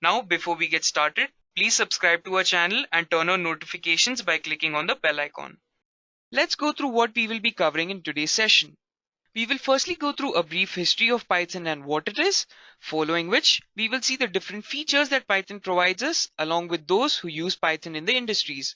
Now, before we get started, please subscribe to our channel and turn on notifications by clicking on the bell icon. Let's go through what we will be covering in today's session. We will firstly go through a brief history of Python and what it is, following which we will see the different features that Python provides us along with those who use Python in the industries.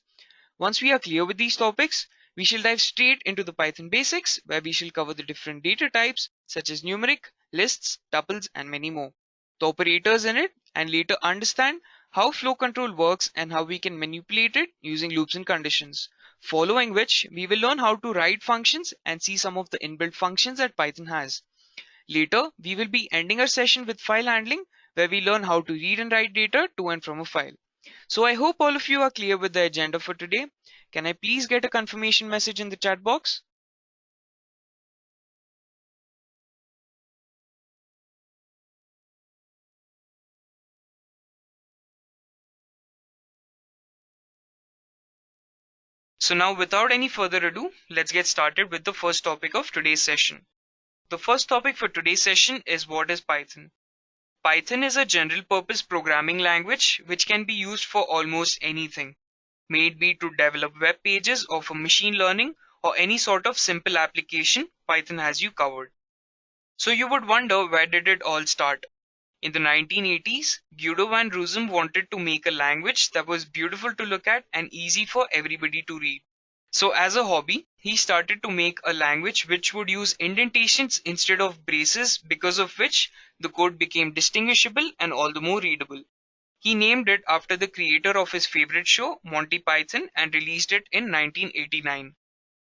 Once we are clear with these topics, we shall dive straight into the Python basics where we shall cover the different data types such as numeric, lists, tuples and many more, the operators in it, and later understand how flow control works and how we can manipulate it using loops and conditions. Following which, we will learn how to write functions and see some of the inbuilt functions that Python has. Later, we will be ending our session with file handling where we learn how to read and write data to and from a file. So I hope all of you are clear with the agenda for today. Can I please get a confirmation message in the chat box? So now without any further ado, let's get started with the first topic of today's session. The first topic for today's session is what is Python. Python is a general purpose programming language which can be used for almost anything, may it be to develop web pages or for machine learning or any sort of simple application. Python has you covered. So you would wonder, where did it all start? In the 1980s, Guido van Rossum wanted to make a language that was beautiful to look at and easy for everybody to read. So as a hobby, he started to make a language which would use indentations instead of braces, because of which the code became distinguishable and all the more readable. He named it after the creator of his favorite show, Monty Python, and released it in 1989.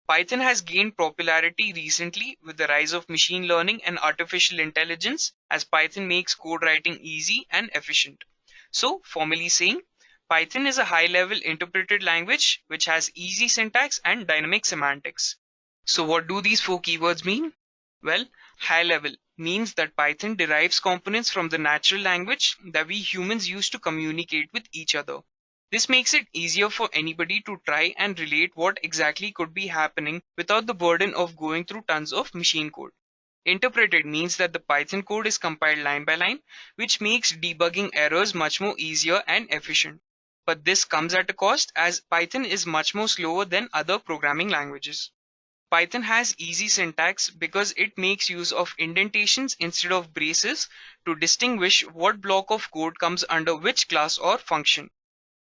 Python has gained popularity recently with the rise of machine learning and artificial intelligence, as Python makes code writing easy and efficient. So, formally saying, Python is a high-level interpreted language which has easy syntax and dynamic semantics. So what do these four keywords mean? Well, high level means that Python derives components from the natural language that we humans use to communicate with each other. This makes it easier for anybody to try and relate what exactly could be happening without the burden of going through tons of machine code. Interpreted means that the Python code is compiled line by line, which makes debugging errors much more easier and efficient. But this comes at a cost, as Python is much more slower than other programming languages. Python has easy syntax because it makes use of indentations instead of braces to distinguish what block of code comes under which class or function.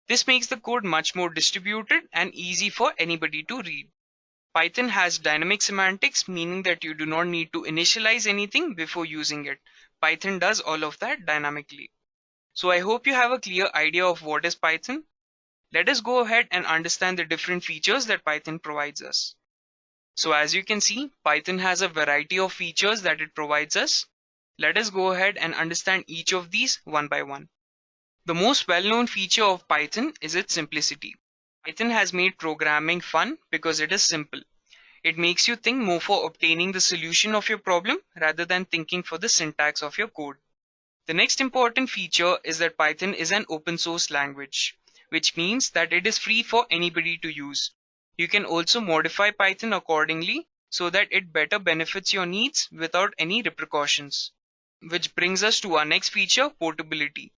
This makes the code much more distributed and easy for anybody to read. Python has dynamic semantics, meaning that you do not need to initialize anything before using it. Python does all of that dynamically. So I hope you have a clear idea of what is Python. Let us go ahead and understand the different features that Python provides us. So as you can see, Python has a variety of features that it provides us. Let us go ahead and understand each of these one by one. The most well-known feature of Python is its simplicity. Python has made programming fun because it is simple. It makes you think more for obtaining the solution of your problem rather than thinking for the syntax of your code. The next important feature is that Python is an open source language, which means that it is free for anybody to use. You can also modify Python accordingly so that it better benefits your needs without any repercussions. Which brings us to our next feature, portability.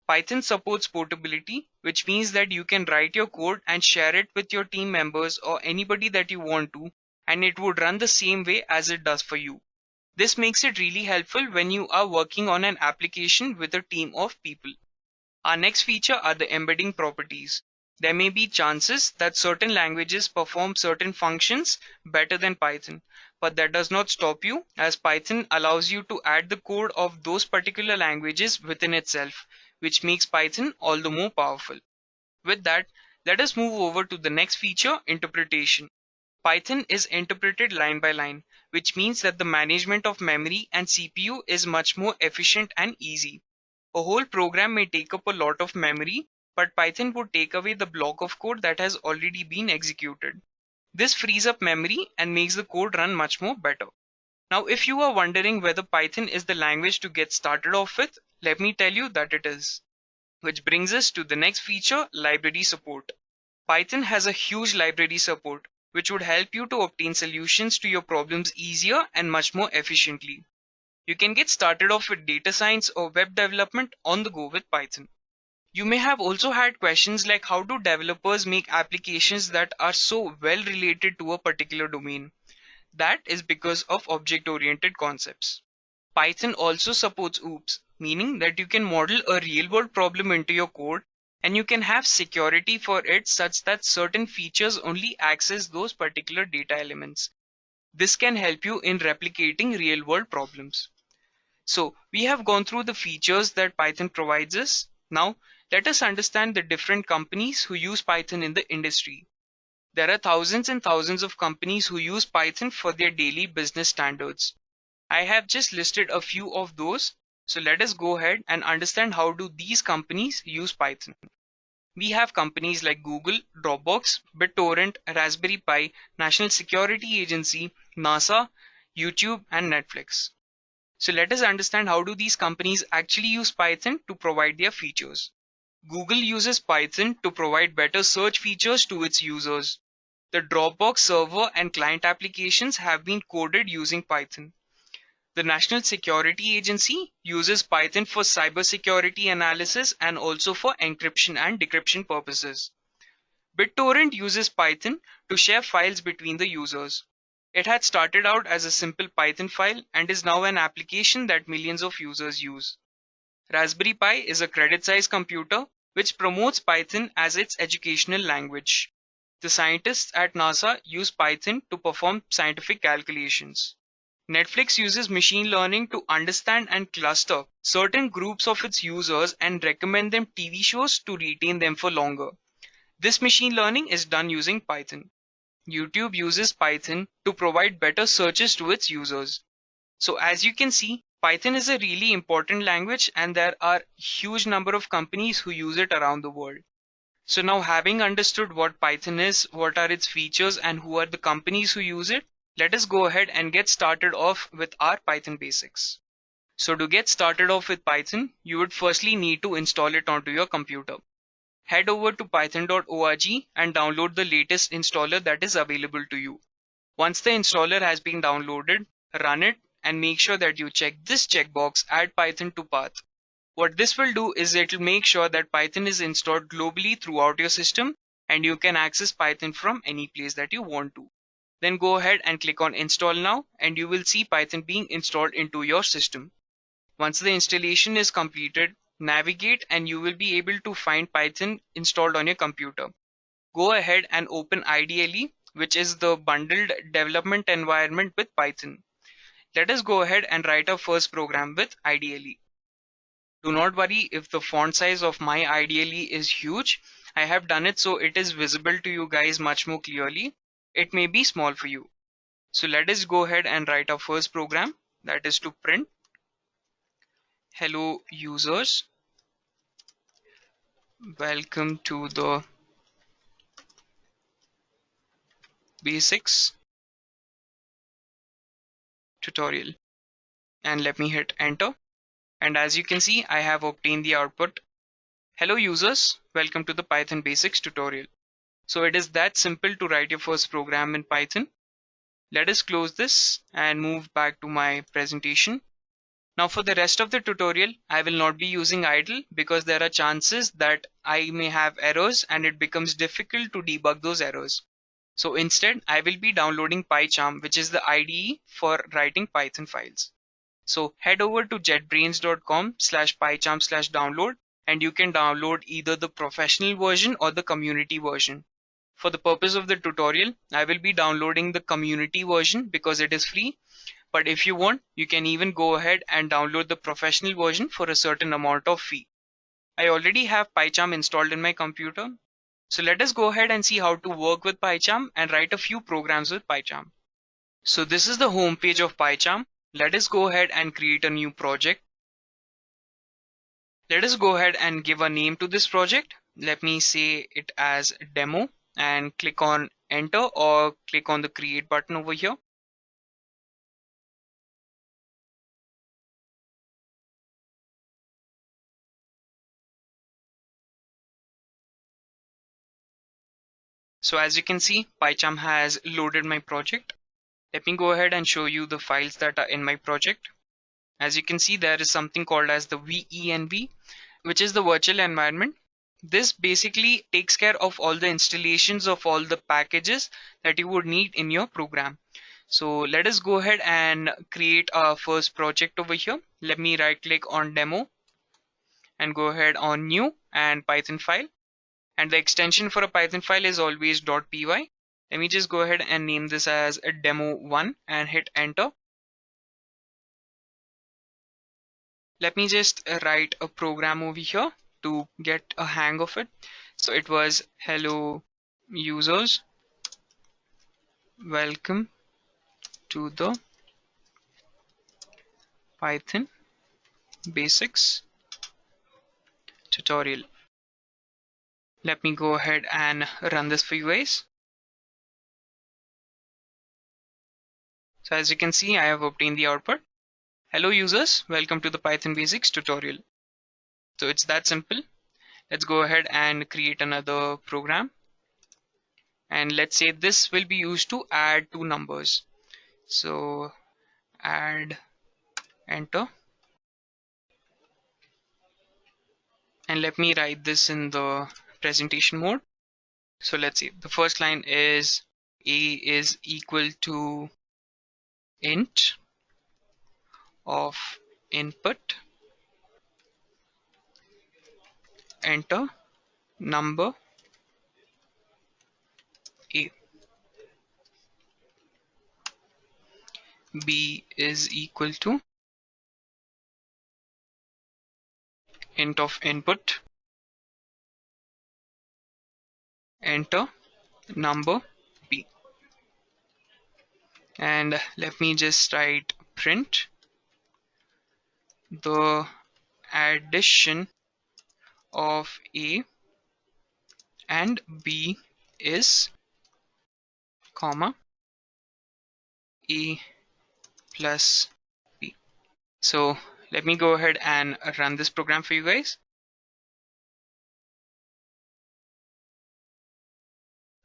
Python supports portability, which means that you can write your code and share it with your team members or anybody that you want to, and it would run the same way as it does for you. This makes it really helpful when you are working on an application with a team of people. Our next feature are the embedding properties. There may be chances that certain languages perform certain functions better than Python, but that does not stop you, as Python allows you to add the code of those particular languages within itself, which makes Python all the more powerful. With that, let us move over to the next feature, interpretation. Python is interpreted line by line, which means that the management of memory and CPU is much more efficient and easy. A whole program may take up a lot of memory, but Python would take away the block of code that has already been executed. This frees up memory and makes the code run much more better. Now, if you are wondering whether Python is the language to get started off with, let me tell you that it is. Which brings us to the next feature, library support. Python has a huge library support, which would help you to obtain solutions to your problems easier and much more efficiently. You can get started off with data science or web development on the go with Python. You may have also had questions like how do developers make applications that are so well related to a particular domain? That is because of object-oriented concepts. Python also supports OOPS, meaning that you can model a real-world problem into your code and you can have security for it such that certain features only access those particular data elements. This can help you in replicating real-world problems. So we have gone through the features that Python provides us. Now let us understand the different companies who use Python in the industry. There are thousands and thousands of companies who use Python for their daily business standards. I have just listed a few of those. So let us go ahead and understand how do these companies use Python. We have companies like Google, Dropbox, BitTorrent, Raspberry Pi, National Security Agency, NASA, YouTube, and Netflix. So let us understand how do these companies actually use Python to provide their features. Google uses Python to provide better search features to its users. The Dropbox server and client applications have been coded using Python. The National Security Agency uses Python for cybersecurity analysis and also for encryption and decryption purposes. BitTorrent uses Python to share files between the users. It had started out as a simple Python file and is now an application that millions of users use. Raspberry Pi is a credit-sized computer which promotes Python as its educational language. The scientists at NASA use Python to perform scientific calculations. Netflix uses machine learning to understand and cluster certain groups of its users and recommend them TV shows to retain them for longer. This machine learning is done using Python. YouTube uses Python to provide better searches to its users. So as you can see, Python is a really important language and there are a huge number of companies who use it around the world. So now having understood what Python is, what are its features and who are the companies who use it, let us go ahead and get started off with our Python basics. So to get started off with Python, you would firstly need to install it onto your computer. Head over to python.org and download the latest installer that is available to you. Once the installer has been downloaded, run it and make sure that you check this checkbox, add Python to path. What this will do is it will make sure that Python is installed globally throughout your system and you can access Python from any place that you want to. Then go ahead and click on install now and you will see Python being installed into your system. Once the installation is completed, navigate and you will be able to find Python installed on your computer. Go ahead and open IDLE, which is the bundled development environment with Python. Let us go ahead and write our first program with IDLE. Do not worry if the font size of my IDLE is huge. I have done it so it is visible to you guys much more clearly. It may be small for you. So let us go ahead and write our first program, that is to print hello users, welcome to the basics tutorial, and let me hit enter. And as you can see, I have obtained the output. Hello users, welcome to the Python basics tutorial. So it is that simple to write your first program in Python. Let us close this and move back to my presentation. Now for the rest of the tutorial, I will not be using idle because there are chances that I may have errors and it becomes difficult to debug those errors. So instead, I will be downloading PyCharm, which is the IDE for writing Python files. So head over to jetbrains.com/pycharm/download and you can download either the professional version or the community version. For the purpose of the tutorial, I will be downloading the community version because it is free. But if you want, you can even go ahead and download the professional version for a certain amount of fee. I already have PyCharm installed in my computer. So let us go ahead and see how to work with PyCharm and write a few programs with PyCharm. So this is the home page of PyCharm. Let us go ahead and create a new project. Let us go ahead and give a name to this project. Let me say it as demo and click on enter or click on the create button over here. So as you can see, PyCharm has loaded my project. Let me go ahead and show you the files that are in my project. As you can see, there is something called as the VENV, which is the virtual environment. This basically takes care of all the installations of all the packages that you would need in your program. So let us go ahead and create our first project over here. Let me right click on demo and go ahead on new and Python file. And the extension for a Python file is always .py. Let me just go ahead and name this as a demo1 and hit enter. Let me just write a program over here to get a hang of it. So it was hello users, welcome to the Python basics tutorial. Let me go ahead and run this for you guys. So as you can see, I have obtained the output. Hello users, welcome to the Python basics tutorial. So it's that simple. Let's go ahead and create another program. And let's say this will be used to add two numbers. So add, enter. And let me write this in the presentation mode. So let's see, the first line is a is equal to int of input, enter number a. B is equal to int of input, enter number b. And let me just write print the addition of a and b is comma a plus b. So let me go ahead and run this program for you guys.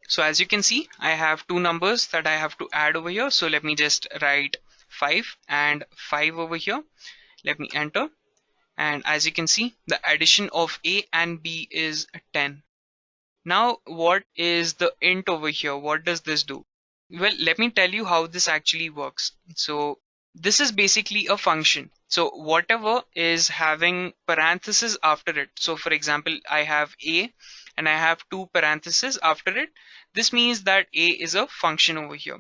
So as you can see, I have two numbers that I have to add over here. So let me just write 5 and 5 over here. Let me enter. And as you can see, the addition of a and b is 10. Now, what is the int over here? What does this do? Well, let me tell you how this actually works. So this is basically a function. So whatever is having parentheses after it. So for example, I have a and I have two parentheses after it. This means that a is a function over here.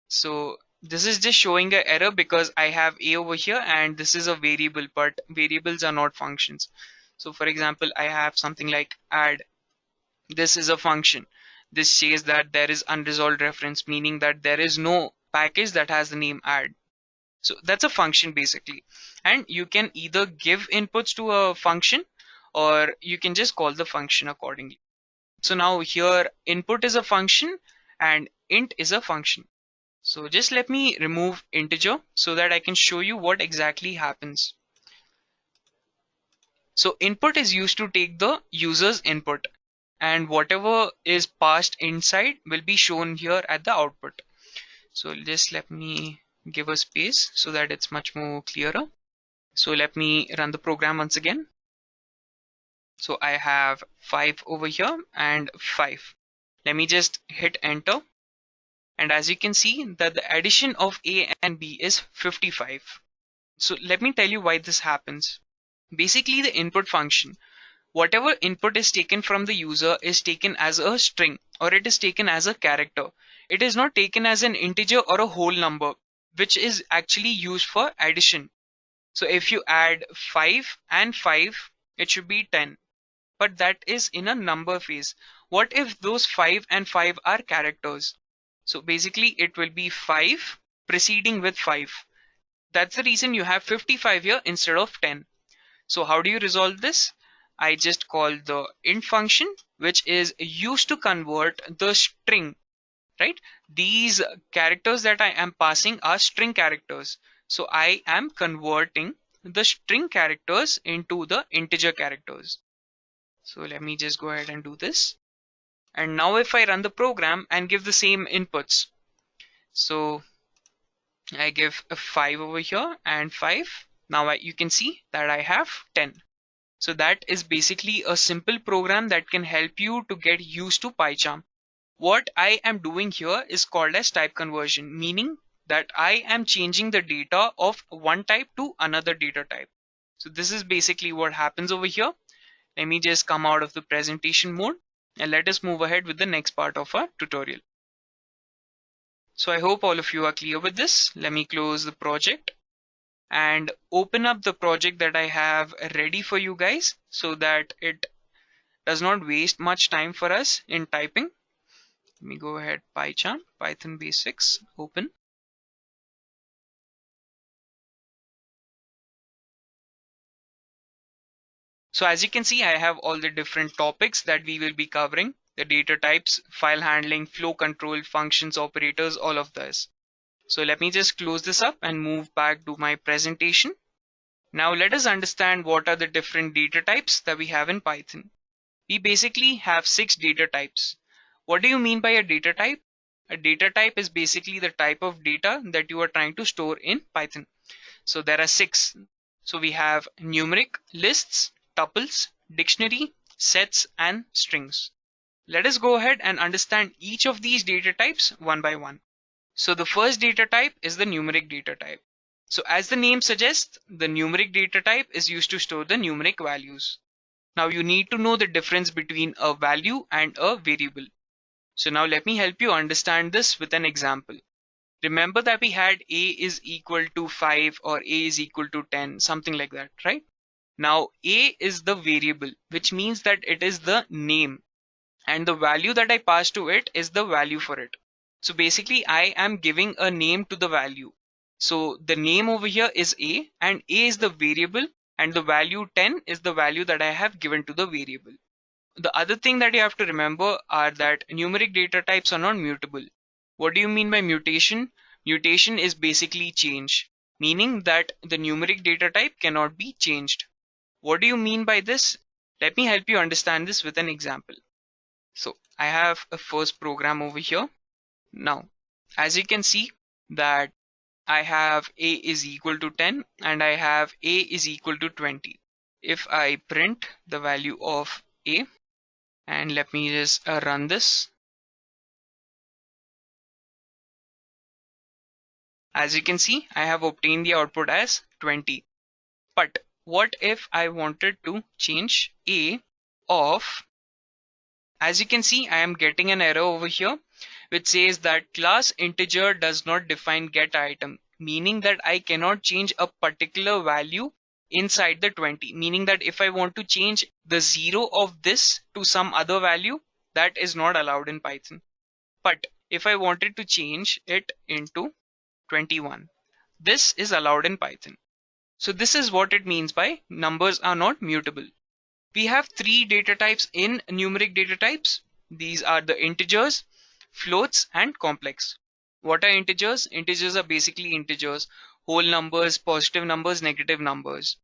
So this is just showing an error because I have a over here and this is a variable, but variables are not functions. So for example, I have something like add. This is a function. This says that there is unresolved reference, meaning that there is no package that has the name add. So that's a function basically. And you can either give inputs to a function or you can just call the function accordingly. So now here input is a function and int is a function. So just let me remove integer so that I can show you what exactly happens. So input is used to take the user's input and whatever is passed inside will be shown here at the output. So just let me give a space so that it's much more clearer. So let me run the program once again. So I have 5 over here and 5. Let me just hit enter. And as you can see that the addition of a and b is 55. So let me tell you why this happens. Basically the input function, whatever input is taken from the user is taken as a string or it is taken as a character. It is not taken as an integer or a whole number, which is actually used for addition. So if you add 5 and 5, it should be 10. But that is in a number phase. What if those 5 and 5 are characters? So basically it will be 5 preceding with 5. That's the reason you have 55 here instead of 10. So how do you resolve this? I just call the int function, which is used to convert the string, right? These characters that I am passing are string characters. So I am converting the string characters into the integer characters. So let me just go ahead and do this. And now if I run the program and give the same inputs, so I give a 5 over here and 5. Now you can see that I have 10. So that is basically a simple program that can help you to get used to PyCharm. What I am doing here is called as type conversion, meaning that I am changing the data of one type to another data type. So this is basically what happens over here. Let me just come out of the presentation mode and let us move ahead with the next part of our tutorial. So I hope all of you are clear with this. Let me close the project and open up the project that I have ready for you guys so that it does not waste much time for us in typing. Let me go ahead, PyCharm, Python Basics, open. So as you can see, I have all the different topics that we will be covering, the data types, file handling, flow control, functions, operators, all of this. So let me just close this up and move back to my presentation. Now let us understand what are the different data types that we have in Python. We basically have 6 data types. What do you mean by a data type? A data type is basically the type of data that you are trying to store in Python. So there are 6. So we have numeric, lists, tuples, dictionary, sets, and strings. Let us go ahead and understand each of these data types one by one. So the first data type is the numeric data type. So as the name suggests, the numeric data type is used to store the numeric values. Now you need to know the difference between a value and a variable. So now let me help you understand this with an example. Remember that we had a is equal to 5 or a is equal to 10, something like that, right? Now a is the variable, which means that it is the name, and the value that I pass to it is the value for it. So basically I am giving a name to the value. So the name over here is a, and a is the variable, and the value 10 is the value that I have given to the variable. The other thing that you have to remember are that numeric data types are not mutable. What do you mean by mutation? Mutation is basically change, meaning that the numeric data type cannot be changed. What do you mean by this? Let me help you understand this with an example. So I have a first program over here. Now, as you can see that I have a is equal to 10 and I have a is equal to 20. If I print the value of a, and let me just run this. As you can see, I have obtained the output as 20. But what if I wanted to change a of, as you can see, I am getting an error over here which says that class integer does not define get item, meaning that I cannot change a particular value inside the 20, meaning that if I want to change the 0 of this to some other value, that is not allowed in Python. But if I wanted to change it into 21, this is allowed in Python. So this is what it means by numbers are not mutable. We have 3 data types in numeric data types. These are the integers, floats, and complex. What are integers? Integers are basically integers, whole numbers, positive numbers, negative numbers.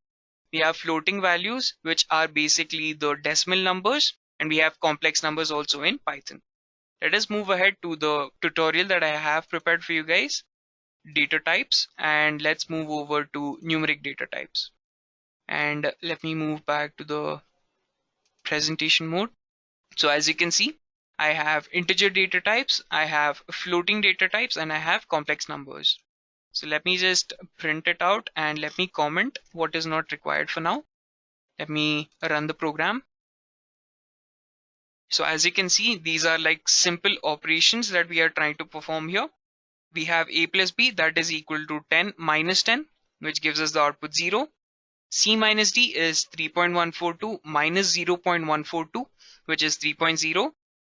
We have floating values, which are basically the decimal numbers, and we have complex numbers also in Python. Let us move ahead to the tutorial that I have prepared for you guys, data types, and let's move over to numeric data types. And let me move back to the presentation mode. So as you can see, I have integer data types, I have floating data types, and I have complex numbers. So let me just print it out and let me comment what is not required for now. Let me run the program. So as you can see, these are like simple operations that we are trying to perform here. We have a plus b, that is equal to 10 minus 10, which gives us the output 0. C minus D is 3.142 minus 0.142, which is 3.0,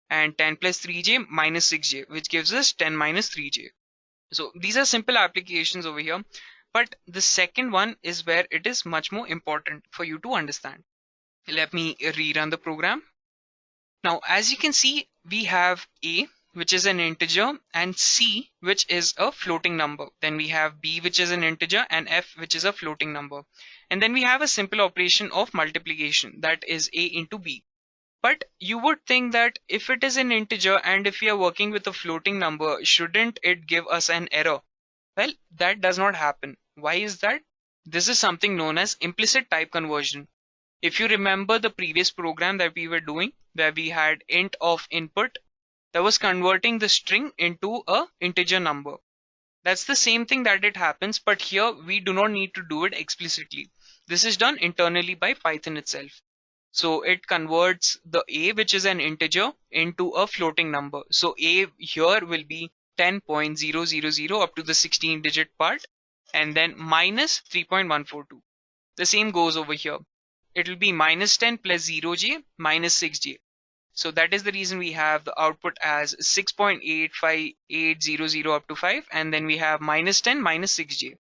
and 10 plus 3j minus 6j, which gives us 10 minus 3j. So these are simple applications over here, but the second one is where it is much more important for you to understand. Let me rerun the program. Now, as you can see, we have A, which is an integer, and C, which is a floating number. Then we have B, which is an integer, and F, which is a floating number. And then we have a simple operation of multiplication, that is A into B. But you would think that if it is an integer and if we are working with a floating number, shouldn't it give us an error? Well, that does not happen. Why is that? This is something known as implicit type conversion. If you remember the previous program that we were doing, where we had int of input, that was converting the string into a integer number. That's the same thing that it happens, but here we do not need to do it explicitly. This is done internally by Python itself. So it converts the a, which is an integer, into a floating number. So a here will be 10.000 up to the 16-digit part, and then minus 3.142. The same goes over here. It will be minus 10 plus 0j minus 6j. So that is the reason we have the output as 6.85800 up to 5, and then we have minus 10 minus 6j.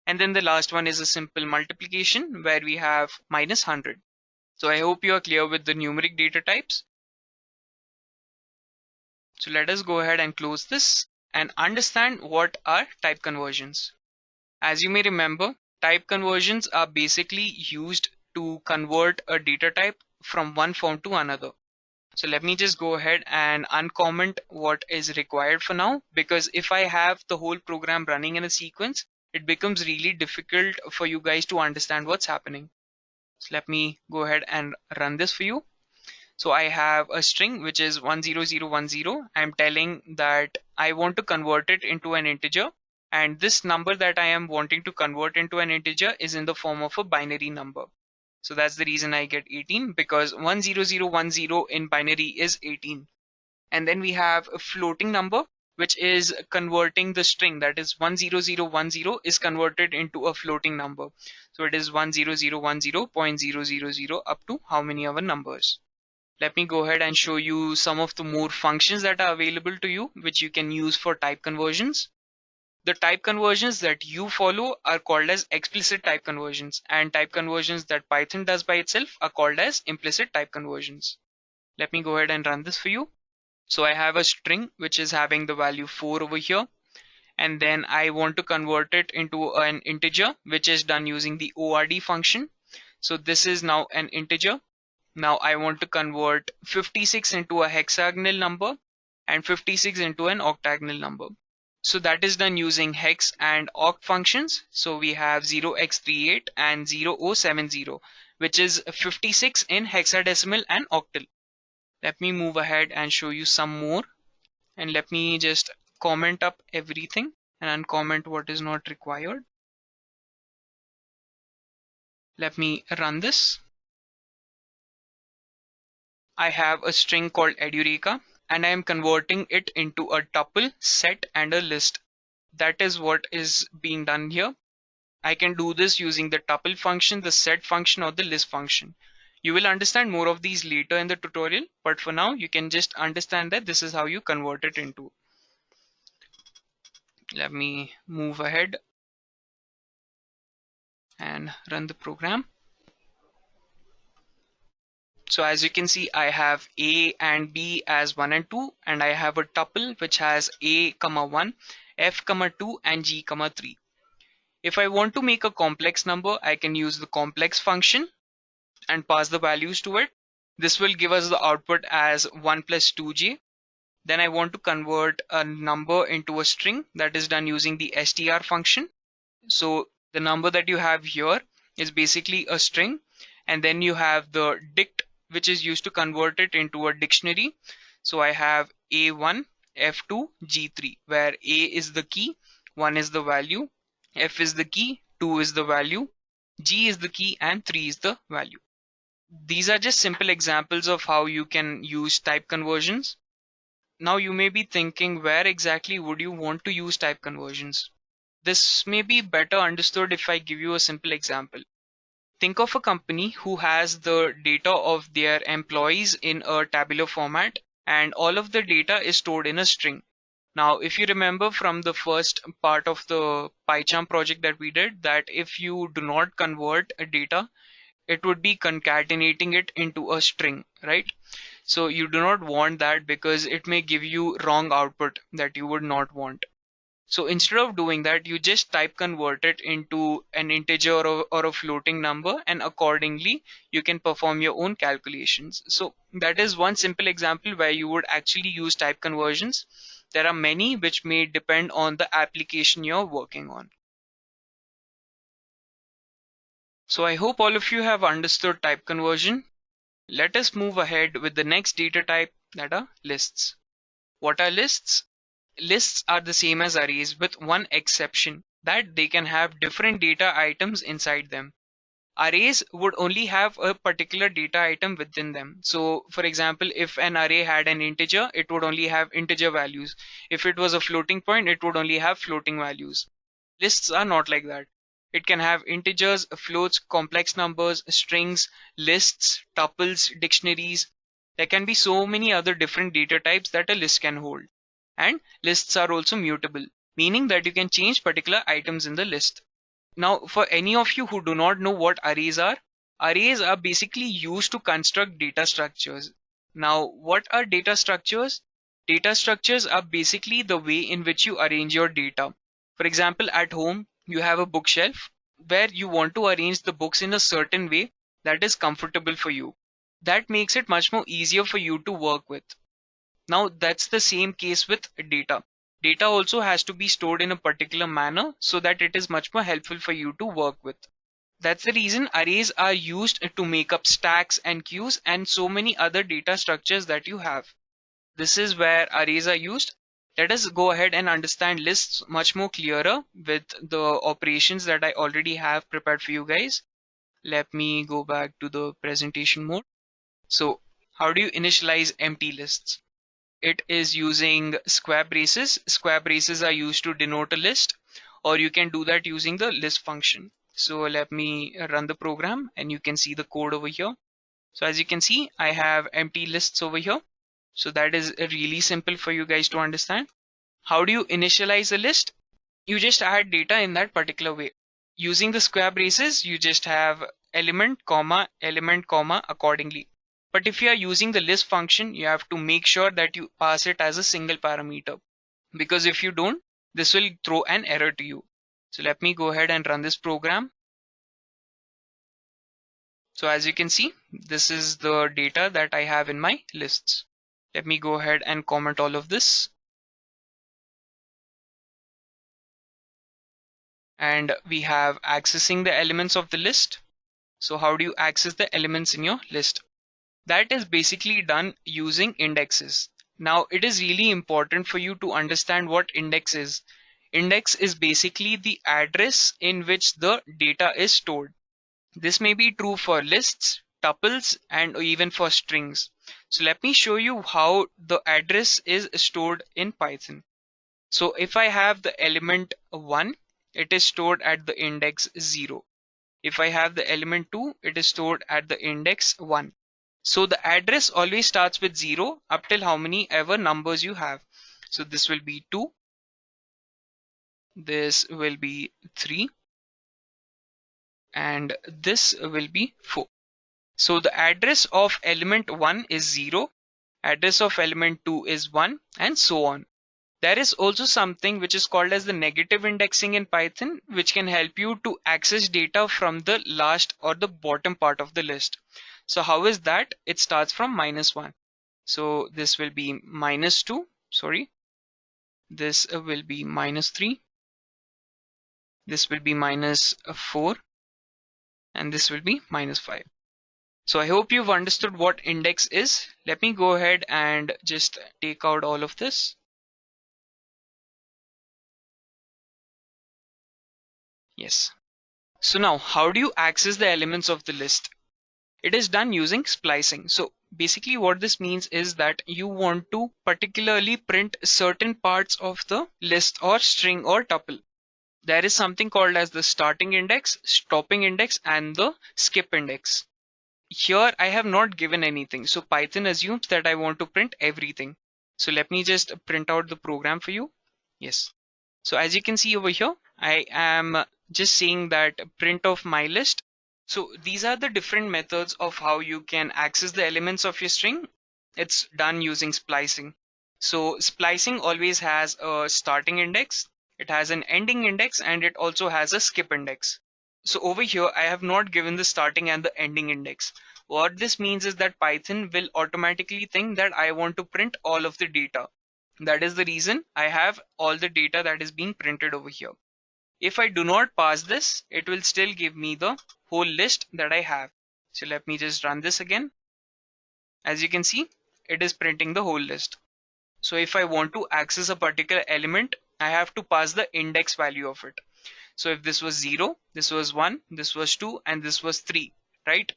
And then the last one is a simple multiplication where we have minus 100. So I hope you are clear with the numeric data types. So let us go ahead and close this and understand what are type conversions. As you may remember, type conversions are basically used to convert a data type from one form to another. So let me just go ahead and uncomment what is required for now, because if I have the whole program running in a sequence, it becomes really difficult for you guys to understand what's happening. So let me go ahead and run this for you. So I have a string which is 10010. I'm telling that I want to convert it into an integer, and this number that I am wanting to convert into an integer is in the form of a binary number. So that's the reason I get 18, because 10010 in binary is 18. And then we have a floating number, which is converting the string, that is 10010 is converted into a floating number. So it is 10010.000 up to how many other numbers. Let me go ahead and show you some of the more functions that are available to you, which you can use for type conversions. The type conversions that you follow are called as explicit type conversions, and type conversions that Python does by itself are called as implicit type conversions. Let me go ahead and run this for you. So I have a string which is having the value 4 over here, and then I want to convert it into an integer, which is done using the ORD function. So this is now an integer. Now I want to convert 56 into a hexagonal number and 56 into an octagonal number. So that is done using hex and oct functions. So we have 0x38 and 0070, which is 56 in hexadecimal and octal. Let me move ahead and show you some more, and let me just comment up everything and uncomment what is not required. Let me run this. I have a string called Edureka, and I am converting it into a tuple, set, and a list. That is what is being done here. I can do this using the tuple function, the set function, or the list function. You will understand more of these later in the tutorial, but for now you can just understand that this is how you convert it into. Let me move ahead and run the program. So as you can see, I have A and B as 1 and 2, and I have a tuple which has A, 1, F, 2, and G, 3. If I want to make a complex number, I can use the complex function and pass the values to it. This will give us the output as 1 plus 2j. Then I want to convert a number into a string. That is done using the str function. So the number that you have here is basically a string, and then you have the dict, which is used to convert it into a dictionary. So I have A1, F2, G3, where A is the key, 1 is the value, F is the key, 2 is the value, G is the key, and 3 is the value. These are just simple examples of how you can use type conversions. Now you may be thinking, where exactly would you want to use type conversions? This may be better understood if I give you a simple example. Think of a company who has the data of their employees in a tabular format, and all of the data is stored in a string. Now, if you remember from the first part of the PyCharm project that we did, that if you do not convert a data, it would be concatenating it into a string, right? So you do not want that, because it may give you wrong output that you would not want. So instead of doing that, you just type convert it into an integer or a floating number, and accordingly you can perform your own calculations. So that is one simple example where you would actually use type conversions. There are many which may depend on the application you're working on. So I hope all of you have understood type conversion. Let us move ahead with the next data type, that are lists. What are lists? Lists are the same as arrays with one exception, that they can have different data items inside them. Arrays would only have a particular data item within them. So for example, if an array had an integer, it would only have integer values. If it was a floating point, it would only have floating values. Lists are not like that. It can have integers, floats, complex numbers, strings, lists, tuples, dictionaries. There can be so many other different data types that a list can hold. And lists are also mutable, meaning that you can change particular items in the list. Now, for any of you who do not know what arrays are basically used to construct data structures. Now, what are data structures? Data structures are basically the way in which you arrange your data. For example, at home, you have a bookshelf where you want to arrange the books in a certain way that is comfortable for you. That makes it much more easier for you to work with. Now, that's the same case with data. Data also has to be stored in a particular manner so that it is much more helpful for you to work with. That's the reason arrays are used to make up stacks and queues and so many other data structures that you have. This is where arrays are used. Let us go ahead and understand lists much more clearer with the operations that I already have prepared for you guys. Let me go back to the presentation mode. So, how do you initialize empty lists? It is using square braces. Square braces are used to denote a list, or you can do that using the list function. So let me run the program and you can see the code over here. So as you can see, I have empty lists over here. So that is really simple for you guys to understand. How do you initialize a list? You just add data in that particular way. Using the square braces, you just have element, comma, accordingly. But if you are using the list function, you have to make sure that you pass it as a single parameter. Because if you don't, this will throw an error to you. So let me go ahead and run this program. So as you can see, this is the data that I have in my lists. Let me go ahead and comment all of this. And we have accessing the elements of the list. So how do you access the elements in your list? That is basically done using indexes. Now, it is really important for you to understand what index is. Index is basically the address in which the data is stored. This may be true for lists, tuples, and even for strings. So let me show you how the address is stored in Python. So if I have the element 1, it is stored at the index 0. If I have the element 2, it is stored at the index 1. So the address always starts with 0 up till how many ever numbers you have. So this will be 2. This will be 3. And this will be 4. So the address of element 1 is 0. Address of element 2 is 1, and so on. There is also something which is called as the negative indexing in Python, which can help you to access data from the last or the bottom part of the list. So how is that? It starts from -1. So this will be -2, sorry. This will be -3. This will be -4. And this will be -5. So I hope you've understood what index is. Let me go ahead and just take out all of this. Yes. So now, how do you access the elements of the list? It is done using splicing. So basically what this means is that you want to particularly print certain parts of the list or string or tuple. There is something called as the starting index, stopping index, and the skip index. Here I have not given anything. So Python assumes that I want to print everything. So let me just print out the program for you. Yes. So as you can see over here, I am just saying that print of my list. So these are the different methods of how you can access the elements of your string. It's done using splicing. So splicing always has a starting index, it has an ending index, and it also has a skip index. So over here, I have not given the starting and the ending index. What this means is that Python will automatically think that I want to print all of the data. That is the reason I have all the data that is being printed over here. If I do not pass this, it will still give me the whole list that I have. So let me just run this again. As you can see, it is printing the whole list. So if I want to access a particular element, I have to pass the index value of it. So if this was 0, this was 1, this was 2, and this was 3, right?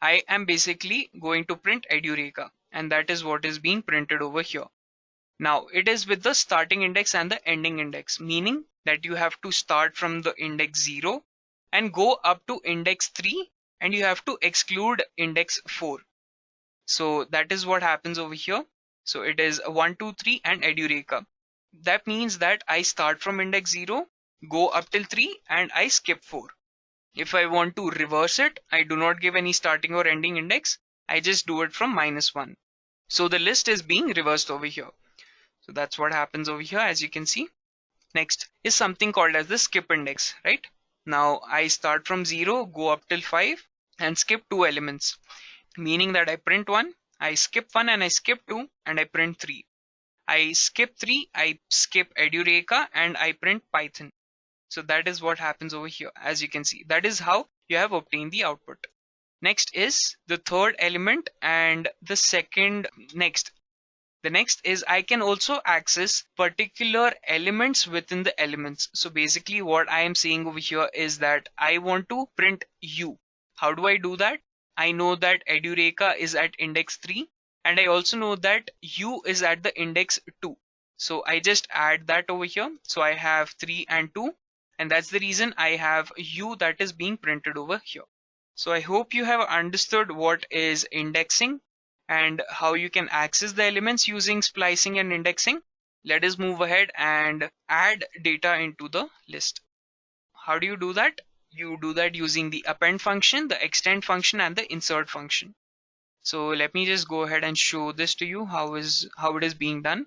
I am basically going to print Edureka, and that is what is being printed over here. Now it is with the starting index and the ending index, meaning that you have to start from the index 0 and go up to index 3, and you have to exclude index 4. So that is what happens over here. So it is 1, 2, 3 and Edureka. That means that I start from index 0, go up till 3, and I skip 4. If I want to reverse it, I do not give any starting or ending index. I just do it from -1. So the list is being reversed over here. So that's what happens over here, as you can see. Next is something called as the skip index, right? Now I start from 0, go up till 5 and skip 2 elements, meaning that I print 1, I skip 1 and I skip 2 and I print 3. I skip 3, I skip Edureka and I print Python. So that is what happens over here, as you can see. That is how you have obtained the output. Next is the third element and the second next. The next is I can also access particular elements within the elements. So basically what I am saying over here is that I want to print U. How do I do that? I know that Edureka is at index 3 and I also know that U is at the index 2. So I just add that over here. So I have 3 and 2, and that's the reason I have U that is being printed over here. So I hope you have understood what is indexing and how you can access the elements using splicing and indexing. Let us move ahead and add data into the list. How do you do that? You do that using the append function, the extend function, and the insert function. So let me just go ahead and show this to you, how it is being done.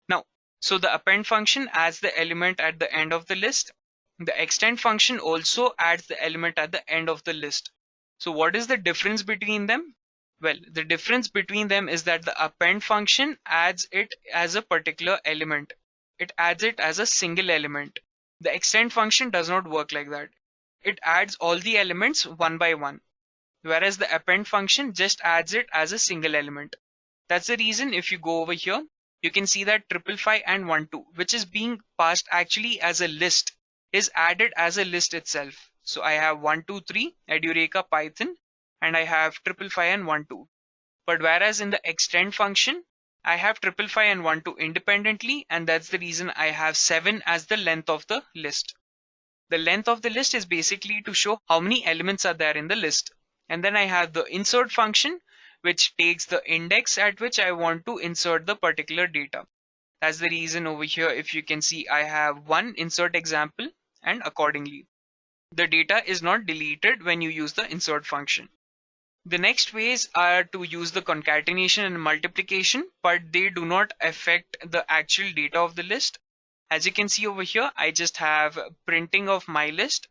Now, so the append function adds the element at the end of the list. The extend function also adds the element at the end of the list. So what is the difference between them? Well, the difference between them is that the append function adds it as a particular element. It adds it as a single element. The extend function does not work like that. It adds all the elements one by one, whereas the append function just adds it as a single element. That's the reason if you go over here, you can see that 555 and 12, which is being passed actually as a list, is added as a list itself. So I have 1, 2, 3, Edureka, Python, and I have 555 and 12. But whereas in the extend function, I have 555 and 12 independently, and that's the reason I have 7 as the length of the list. The length of the list is basically to show how many elements are there in the list. And then I have the insert function, which takes the index at which I want to insert the particular data. That's the reason over here, if you can see, I have one insert example, and accordingly, the data is not deleted when you use the insert function. The next ways are to use the concatenation and multiplication, but they do not affect the actual data of the list. As you can see over here, I just have printing of my list.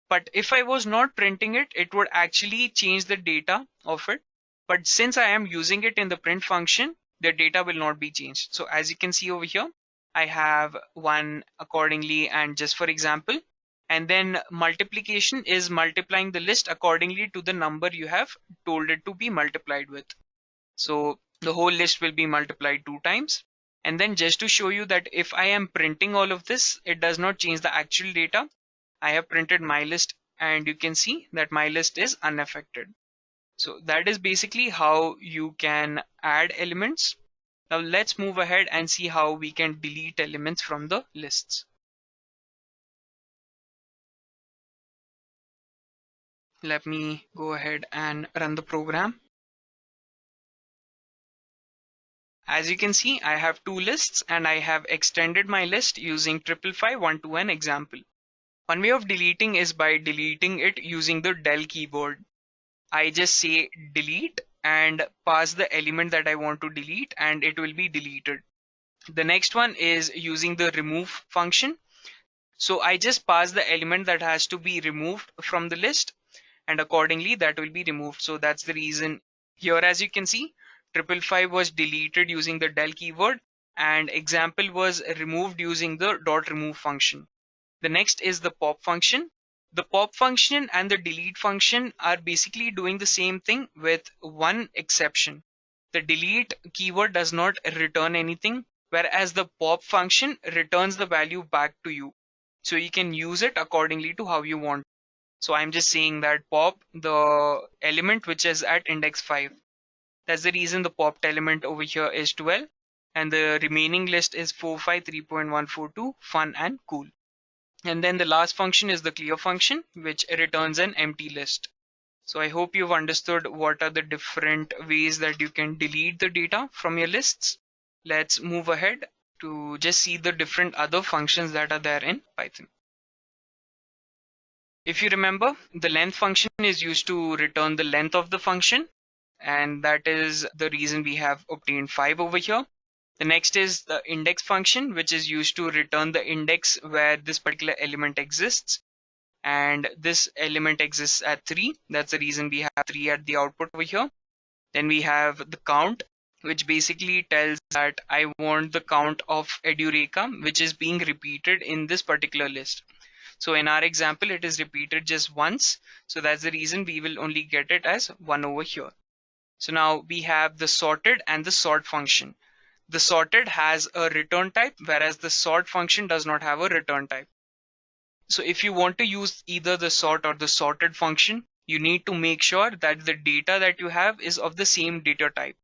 But if I was not printing it, it would actually change the data of it. But since I am using it in the print function, the data will not be changed. So as you can see over here, I have one accordingly, and just for example, and then multiplication is multiplying the list accordingly to the number you have told it to be multiplied with. So the whole list will be multiplied 2 times. And then just to show you that if I am printing all of this, it does not change the actual data. I have printed my list, and you can see that my list is unaffected. So that is basically how you can add elements. Now let's move ahead and see how we can delete elements from the lists. Let me go ahead and run the program. As you can see, I have 2 lists, and I have extended my list using 555, 12, and example. One way of deleting is by deleting it using the del keyboard. I just say delete and pass the element that I want to delete, and it will be deleted. The next one is using the remove function. So I just pass the element that has to be removed from the list, and accordingly that will be removed. So that's the reason here, as you can see, 555 was deleted using the del keyword, and example was removed using the dot remove function. The next is the pop function. The pop function and the delete function are basically doing the same thing with one exception. The delete keyword does not return anything, whereas the pop function returns the value back to you. So you can use it accordingly to how you want. So I'm just saying that pop the element which is at index 5. That's the reason the popped element over here is 12, and the remaining list is 453.142, fun and cool. And then the last function is the clear function, which returns an empty list. So I hope you've understood what are the different ways that you can delete the data from your lists. Let's move ahead to just see the different other functions that are there in Python. If you remember, the length function is used to return the length of the function, and that is the reason we have obtained 5 over here. The next is the index function, which is used to return the index where this particular element exists. And this element exists at 3. That's the reason we have 3 at the output over here. Then we have the count, which basically tells that I want the count of Edureka, which is being repeated in this particular list. So in our example, it is repeated just once. So that's the reason we will only get it as 1 over here. So now we have the sorted and the sort function. The sorted has a return type, whereas the sort function does not have a return type. So if you want to use either the sort or the sorted function, you need to make sure that the data that you have is of the same data type.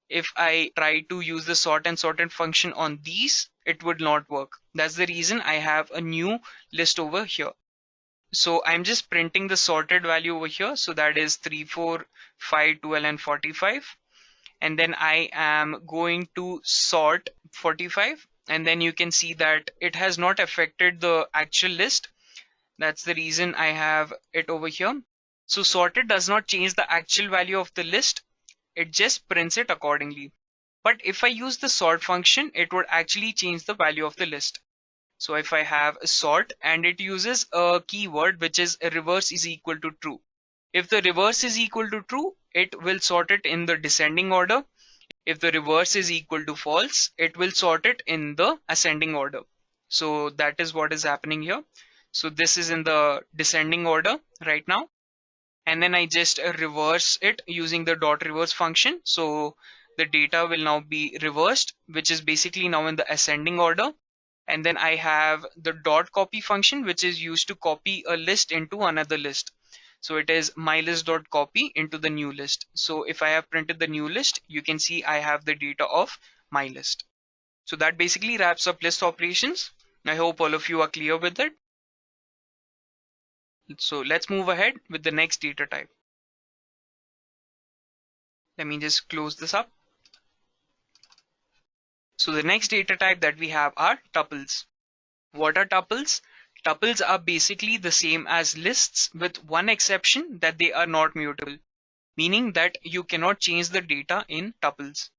If I try to use the sort and sorted function on these, it would not work. That's the reason I have a new list over here. So I'm just printing the sorted value over here. So that is 3, 4, 5, 12, and 45. And then I am going to sort 45, and then you can see that it has not affected the actual list. That's the reason I have it over here. So sorted does not change the actual value of the list, it just prints it accordingly. But if I use the sort function, it would actually change the value of the list. So if I have a sort and it uses a keyword which is reverse is equal to true. If the reverse is equal to true, it will sort it in the descending order. If the reverse is equal to false, it will sort it in the ascending order. So that is what is happening here. So this is in the descending order right now. And then I just reverse it using the dot reverse function. So the data will now be reversed, which is basically now in the ascending order. And then I have the dot copy function, which is used to copy a list into another list. So it is mylist.copy into the new list. So if I have printed the new list, you can see I have the data of my list. So that basically wraps up list operations. I hope all of you are clear with it. So let's move ahead with the next data type. Let me just close this up. So the next data type that we have are tuples. What are tuples? Tuples are basically the same as lists with one exception, that they are not mutable, meaning that you cannot change the data in tuples.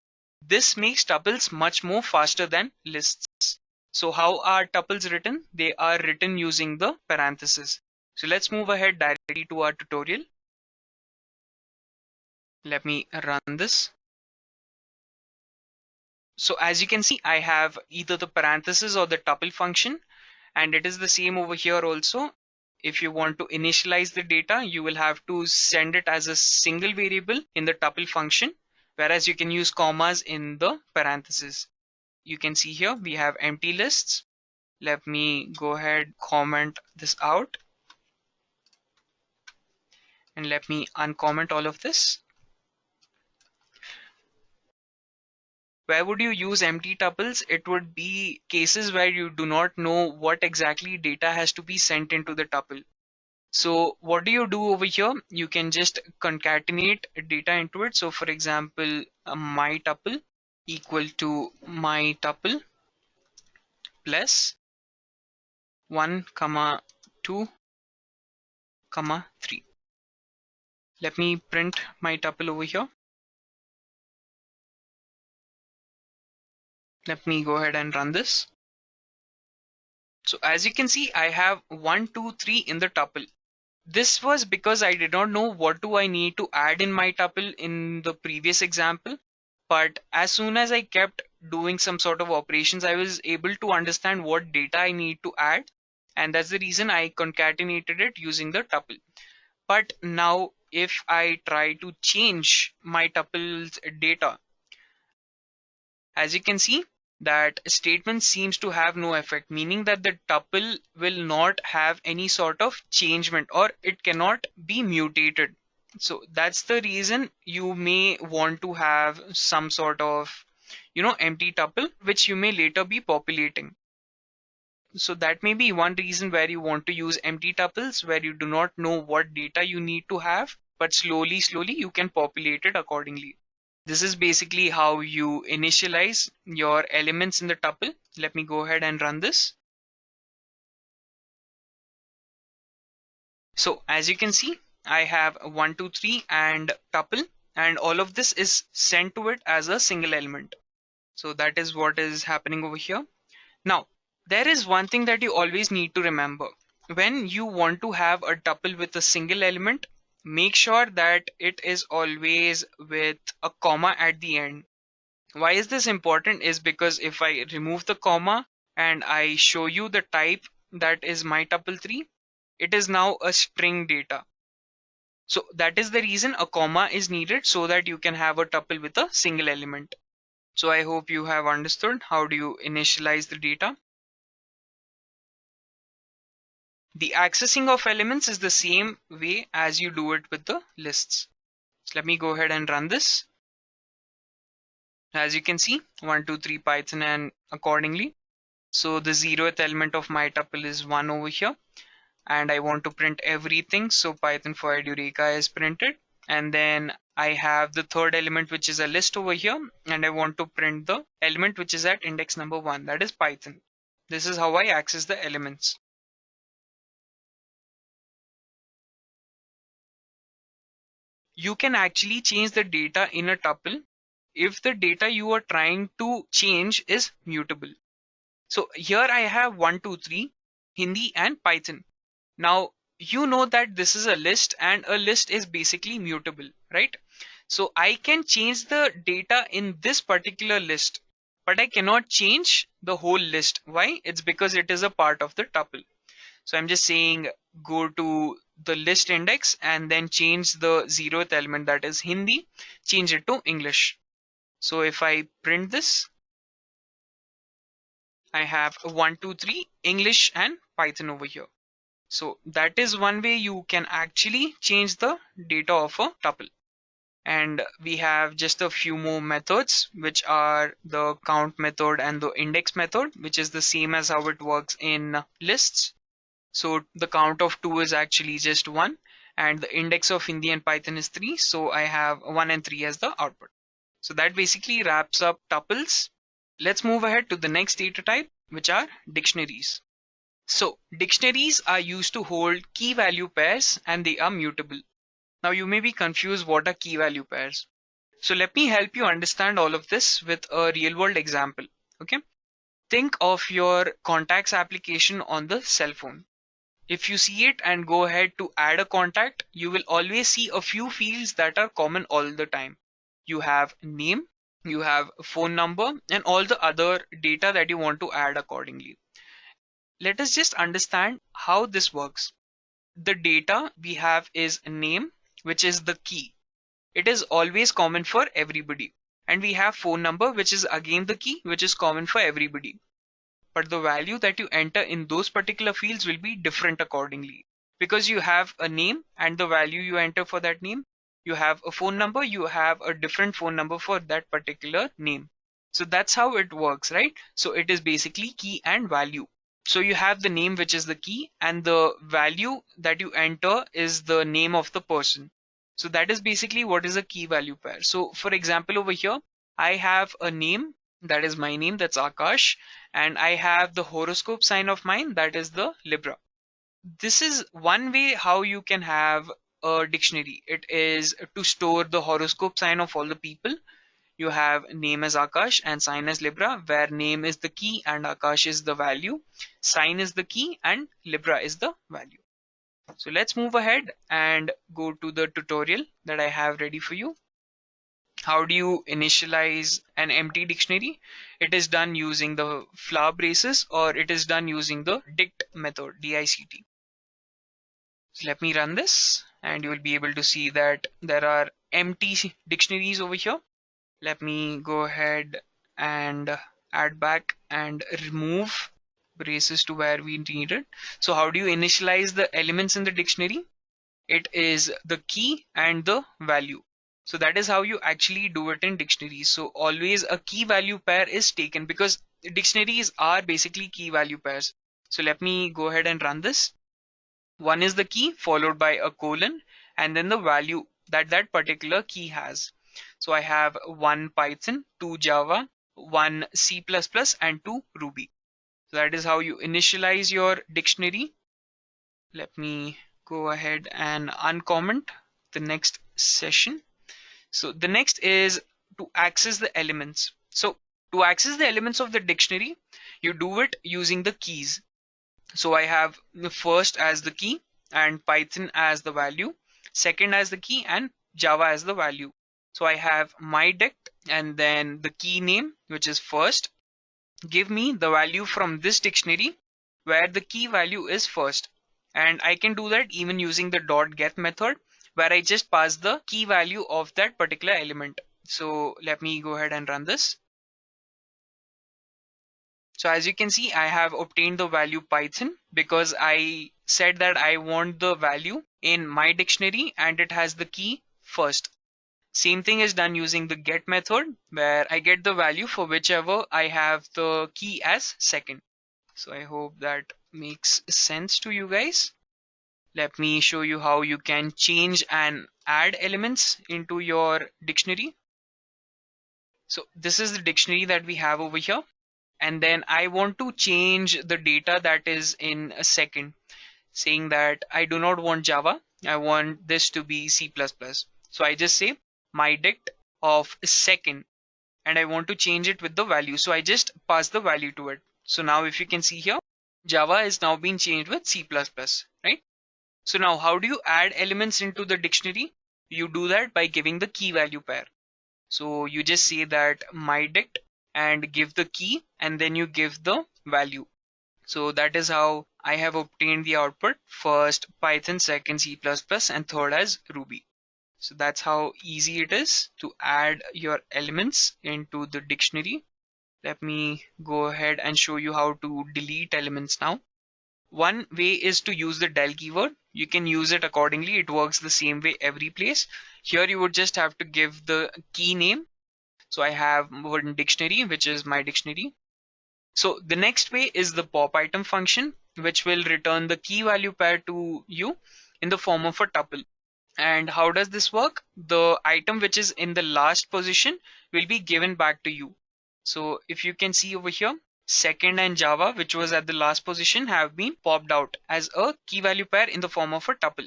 This makes tuples much more faster than lists. So how are tuples written? They are written using the parentheses. So let's move ahead directly to our tutorial. Let me run this. So as you can see, I have either the parenthesis or the tuple function, and it is the same over here also. If you want to initialize the data, you will have to send it as a single variable in the tuple function, whereas you can use commas in the parentheses. You can see here we have empty lists. Let me go ahead, comment this out, and let me uncomment all of this. Where would you use empty tuples? It would be cases where you do not know what exactly data has to be sent into the tuple. So what do you do over here? You can just concatenate data into it. So for example, my tuple equal to my tuple plus 1, 2, 3. Let me print my tuple over here. Let me go ahead and run this. So as you can see, I have 1, 2, 3 in the tuple. This was because I did not know what do I need to add in my tuple in the previous example. But as soon as I kept doing some sort of operations, I was able to understand what data I need to add. and that's the reason I concatenated it using the tuple. But now if I try to change my tuple's data, as you can see, that statement seems to have no effect, meaning that the tuple will not have any sort of changement, or it cannot be mutated. So that's the reason you may want to have some sort of, empty tuple, which you may later be populating. So that may be one reason where you want to use empty tuples, where you do not know what data you need to have, but slowly you can populate it accordingly. This is basically how you initialize your elements in the tuple. Let me go ahead and run this. So as you can see, I have 1, 2, 3 and tuple, and all of this is sent to it as a single element. So that is what is happening over here. Now, there is one thing that you always need to remember. When you want to have a tuple with a single element, make sure that it is always with a comma at the end. Why is this important? Is because if I remove the comma and I show you the type that is my tuple 3, it is now a string data. So that is the reason a comma is needed, so that you can have a tuple with a single element. So I hope you have understood how do you initialize the data. The accessing of elements is the same way as you do it with the lists. So let me go ahead and run this. As you can see, 1, 2, 3 Python and accordingly. So the 0th element of my tuple is 1 over here, and I want to print everything. So Python for Edureka is printed, and then I have the 3rd element, which is a list over here, and I want to print the element which is at index number 1, that is Python. This is how I access the elements. You can actually change the data in a tuple if the data you are trying to change is mutable. So here I have 1, 2, 3, Hindi and Python. Now you know that this is a list, and a list is basically mutable, right? So I can change the data in this particular list, but I cannot change the whole list. Why? It's because it is a part of the tuple. So I'm just saying go to the list index and then change the 0th element, that is Hindi, change it to English. So if I print this, I have 1, 2, 3 English and Python over here. So that is one way you can actually change the data of a tuple. And we have just a few more methods, which are the count method and the index method, which is the same as how it works in lists. So the count of 2 is actually just 1, and the index of Hindi and Python is 3. So I have 1 and 3 as the output. So that basically wraps up tuples. Let's move ahead to the next data type, which are dictionaries. So dictionaries are used to hold key value pairs, and they are mutable. Now you may be confused, what are key value pairs? So let me help you understand all of this with a real world example. Okay. Think of your contacts application on the cell phone. If you see it and go ahead to add a contact, you will always see a few fields that are common all the time. You have name, you have phone number, and all the other data that you want to add accordingly. Let us just understand how this works. The data we have is name, which is the key. It is always common for everybody. And we have phone number, which is again the key, which is common for everybody. But the value that you enter in those particular fields will be different accordingly. Because you have a name and the value you enter for that name, you have a phone number, you have a different phone number for that particular name. So that's how it works, right? So it is basically key and value. So you have the name, which is the key, and the value that you enter is the name of the person. So that is basically what is a key value pair. So for example, over here, I have a name, that is my name, that's Akash, and I have the horoscope sign of mine, that is the Libra. This is one way how you can have a dictionary. It is to store the horoscope sign of all the people. You have name as Akash and sign as Libra, where name is the key and Akash is the value, sign is the key and Libra is the value. So let's move ahead and go to the tutorial that I have ready for you. How do you initialize an empty dictionary? It is done using the flower braces, or it is done using the dict method, DICT. So let me run this and you will be able to see that there are empty dictionaries over here. Let me go ahead and add back and remove braces to where we need it. So how do you initialize the elements in the dictionary? It is the key and the value. So that is how you actually do it in dictionaries. So always a key value pair is taken, because dictionaries are basically key value pairs. So let me go ahead and run this. One is the key followed by a colon and then the value that that particular key has. So I have 1 Python, 2 Java, 1 C++, and 2 Ruby. So that is how you initialize your dictionary. Let me go ahead and uncomment the next session. So the next is to access the elements. So to access the elements of the dictionary, you do it using the keys. So I have the first as the key and Python as the value, second as the key and Java as the value. So I have my dict and then the key name, which is first. Give me the value from this dictionary where the key value is first. And I can do that even using the .get method, where I just pass the key value of that particular element. So let me go ahead and run this. So as you can see, I have obtained the value Python because I said that I want the value in my dictionary and it has the key first. Same thing is done using the get method, where I get the value for whichever I have the key as second. So I hope that makes sense to you guys. Let me show you how you can change and add elements into your dictionary. So this is the dictionary that we have over here. And then I want to change the data that is in a second, saying that I do not want Java. I want this to be C++. So I just say my dict of second and I want to change it with the value. So I just pass the value to it. So now if you can see here, Java is now being changed with C++, right? So now how do you add elements into the dictionary? You do that by giving the key value pair. So you just say that my dict and give the key and then you give the value. So that is how I have obtained the output: first Python, second C++, and third as Ruby. So that's how easy it is to add your elements into the dictionary. Let me go ahead and show you how to delete elements now. One way is to use the del keyword. You can use it accordingly. It works the same way every place. Here you would just have to give the key name. So I have one dictionary, which is my dictionary. So the next way is the pop item function, which will return the key value pair to you in the form of a tuple. And how does this work? The item which is in the last position will be given back to you. So if you can see over here, second and Java, which was at the last position, have been popped out as a key value pair in the form of a tuple.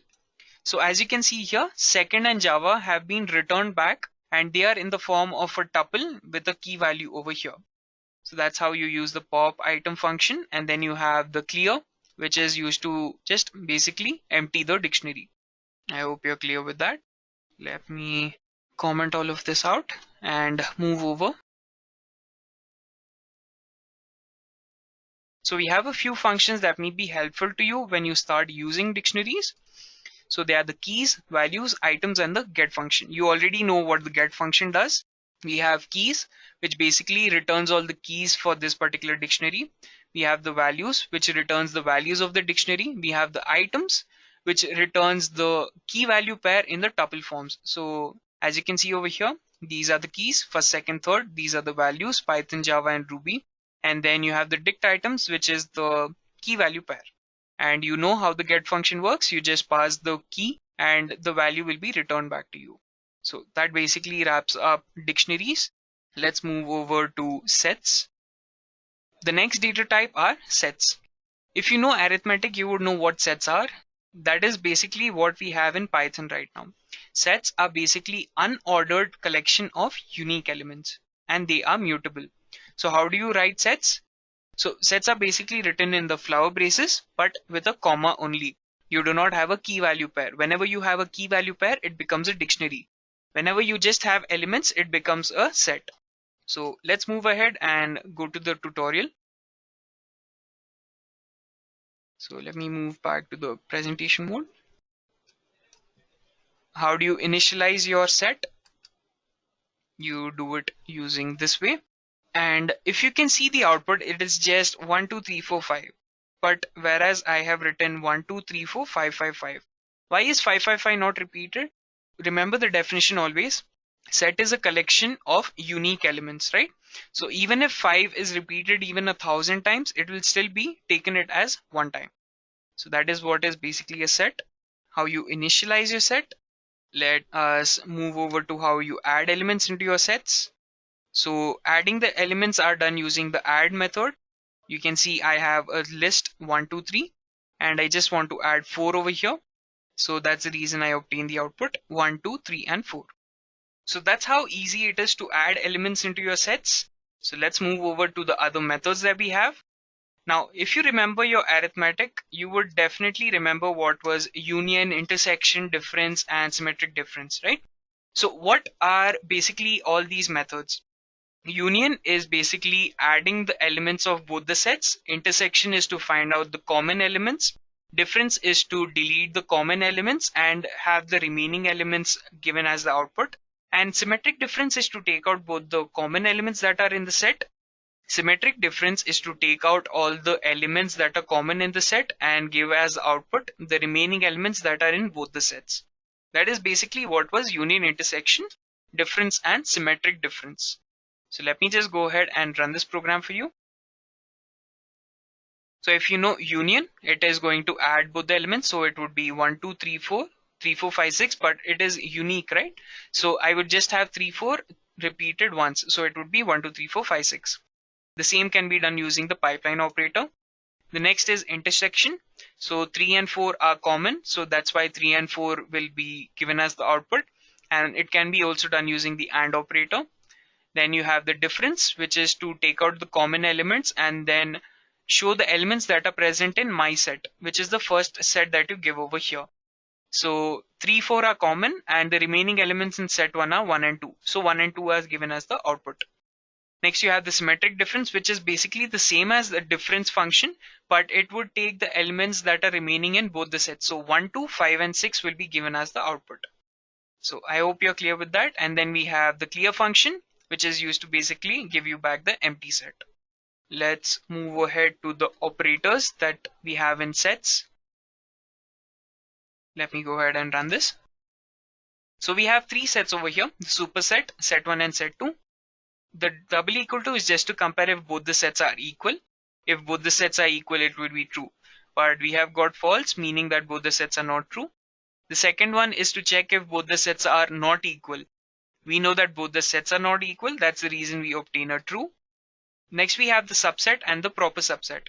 So as you can see here, second and Java have been returned back and they are in the form of a tuple with a key value over here. So that's how you use the pop item function. And then you have the clear, which is used to just basically empty the dictionary. I hope you're clear with that. Let me comment all of this out and move over. So we have a few functions that may be helpful to you when you start using dictionaries. So they are the keys, values, items, and the get function. You already know what the get function does. We have keys, which basically returns all the keys for this particular dictionary. We have the values, which returns the values of the dictionary. We have the items, which returns the key value pair in the tuple forms. So as you can see over here, these are the keys, first, second, third. These are the values, Python, Java, and Ruby. And then you have the dict items, which is the key value pair. And you know how the get function works. You just pass the key and the value will be returned back to you. So that basically wraps up dictionaries. Let's move over to sets. The next data type are sets. If you know arithmetic, you would know what sets are. That is basically what we have in Python right now. Sets are basically unordered collection of unique elements and they are mutable. So how do you write sets? So sets are basically written in the flower braces, but with a comma only. You do not have a key value pair. Whenever you have a key value pair, it becomes a dictionary. Whenever you just have elements, it becomes a set. So let's move ahead and go to the tutorial. So let me move back to the presentation mode. How do you initialize your set? You do it using this way. And if you can see the output, it is just 1, 2, 3, 4, 5. But whereas I have written 1, 2, 3, 4, 5, 5, 5. Why is 5, 5, 5 not repeated? Remember the definition always. Set is a collection of unique elements, right? So even if 5 is repeated even 1,000 times, it will still be taken it as one time. So that is what is basically a set. How you initialize your set. Let us move over to how you add elements into your sets. So adding the elements are done using the add method. You can see I have a list 1, 2, 3, and I just want to add 4 over here. So that's the reason I obtain the output 1, 2, 3, and 4. So that's how easy it is to add elements into your sets. So let's move over to the other methods that we have. Now, if you remember your arithmetic, you would definitely remember what was union, intersection, difference, and symmetric difference, right? So what are basically all these methods? Union is basically adding the elements of both the sets. Intersection is to find out the common elements. Difference is to delete the common elements and have the remaining elements given as the output. And symmetric difference is to take out both the common elements that are in the set. Symmetric difference is to take out all the elements that are common in the set and give as output the remaining elements that are in both the sets. That is basically what was union, intersection, difference, and symmetric difference. So let me just go ahead and run this program for you. So if you know union, it is going to add both the elements. So it would be 1, 2, 3, 4, 3, 4, 5, 6, but it is unique, right? So I would just have 3, 4 repeated once. So it would be 1, 2, 3, 4, 5, 6. The same can be done using the pipeline operator. The next is intersection. So 3 and 4 are common. So that's why 3 and 4 will be given as the output. And it can be also done using the AND operator. Then you have the difference, which is to take out the common elements and then show the elements that are present in my set, which is the first set that you give over here. So 3, 4 are common and the remaining elements in set 1 are 1 and 2. So 1 and 2 are given as the output. Next you have the symmetric difference, which is basically the same as the difference function, but it would take the elements that are remaining in both the sets. So 1, 2, 5, and 6 will be given as the output. So I hope you're clear with that. And then we have the clear function, which is used to basically give you back the empty set. Let's move ahead to the operators that we have in sets. Let me go ahead and run this. So we have 3 sets over here, the superset, set 1 and set 2. The double equal to is just to compare if both the sets are equal. If both the sets are equal, it would be true. But we have got false, meaning that both the sets are not true. The second one is to check if both the sets are not equal. We know that both the sets are not equal. That's the reason we obtain a true. Next, we have the subset and the proper subset.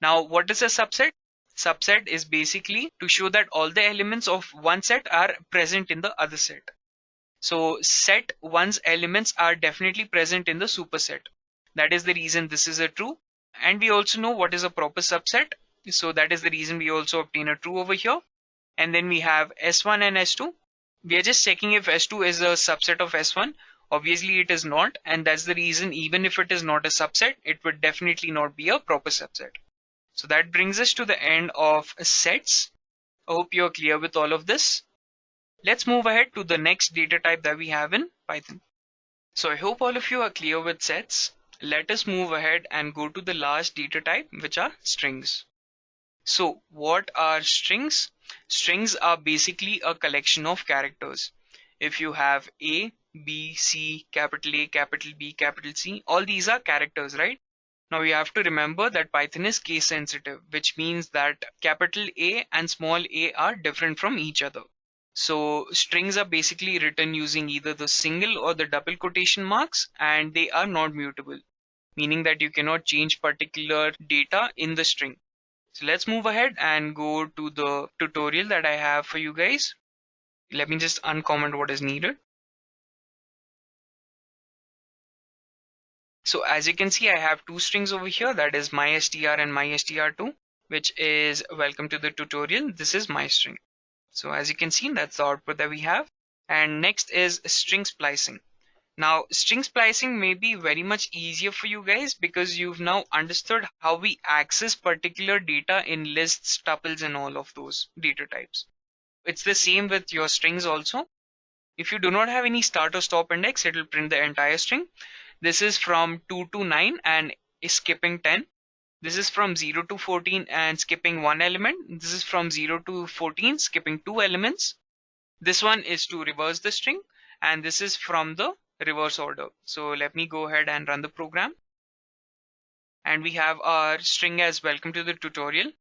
Now, what is a subset? Subset is basically to show that all the elements of one set are present in the other set. So set 1's elements are definitely present in the superset. That is the reason this is a true. And we also know what is a proper subset. So that is the reason we also obtain a true over here. And then we have S1 and S2. We are just checking if S2 is a subset of S1. Obviously it is not, and that's the reason even if it is not a subset, it would definitely not be a proper subset. So that brings us to the end of sets. I hope you're clear with all of this. Let's move ahead to the next data type that we have in Python. So I hope all of you are clear with sets. Let us move ahead and go to the last data type, which are strings. So what are strings? Strings are basically a collection of characters. If you have A, B, C, capital A, capital B, capital C, all these are characters, right? Now you have to remember that Python is case sensitive, which means that capital A and small a are different from each other. So strings are basically written using either the single or the double quotation marks, and they are not mutable, meaning that you cannot change particular data in the string. So let's move ahead and go to the tutorial that I have for you guys. Let me just uncomment what is needed. So as you can see, I have 2 strings over here, that is mystr and mystr2, which is welcome to the tutorial. This is my string. So as you can see, that's the output that we have. And next is string splicing. Now, string splicing may be very much easier for you guys because you've now understood how we access particular data in lists, tuples, and all of those data types. It's the same with your strings also. If you do not have any start or stop index, it will print the entire string. This is from 2 to 9 and is skipping 10. This is from 0 to 14 and skipping one element. This is from 0 to 14, skipping two elements. This one is to reverse the string, and this is from the reverse order. So let me go ahead and run the program. And we have our string as welcome to the tutorial.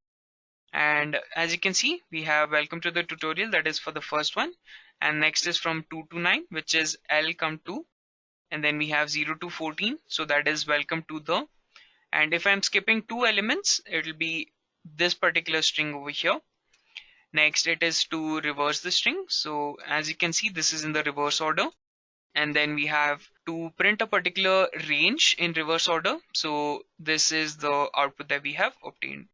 And as you can see, we have welcome to the tutorial, that is for the first one. And next is from 2 to 9, which is L come to. And then we have 0 to 14, so that is welcome to the. And if I'm skipping two elements, it will be this particular string over here. Next, it is to reverse the string. So as you can see, this is in the reverse order. And then we have to print a particular range in reverse order. So this is the output that we have obtained.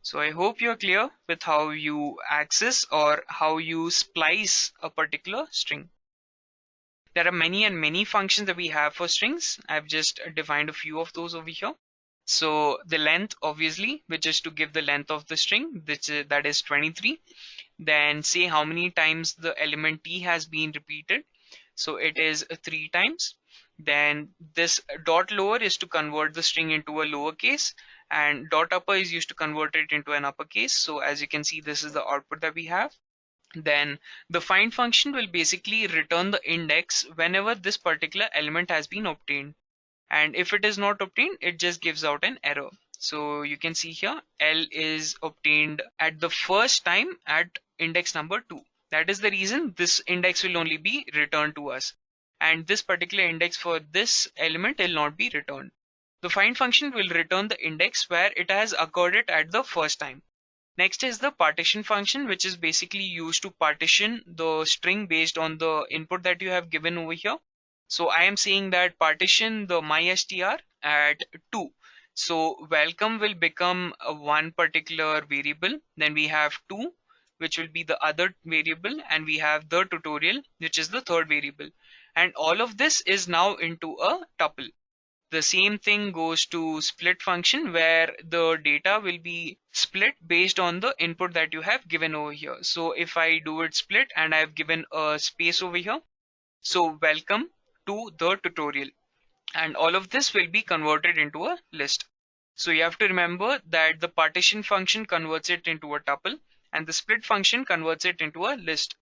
So I hope you're clear with how you access or how you splice a particular string. There are many and many functions that we have for strings. I've just defined a few of those over here. So the length, obviously, which is to give the length of the string, that is 23. Then say how many times the element t has been repeated. So it is 3 times. Then this dot lower is to convert the string into a lowercase, and dot upper is used to convert it into an uppercase. So as you can see, this is the output that we have. Then the find function will basically return the index whenever this particular element has been obtained. And if it is not obtained, it just gives out an error. So you can see here, L is obtained at the first time at index number 2. That is the reason this index will only be returned to us. And this particular index for this element will not be returned. The find function will return the index where it has occurred it at the first time. Next is the partition function, which is basically used to partition the string based on the input that you have given over here. So I am saying that partition the mystr at 2. So welcome will become one particular variable. Then we have 2, which will be the other variable, and we have the tutorial, which is the third variable. And all of this is now into a tuple. The same thing goes to split function, where the data will be split based on the input that you have given over here. So if I do it split and I have given a space over here, so welcome to the tutorial, and all of this will be converted into a list. So you have to remember that the partition function converts it into a tuple and the split function converts it into a list.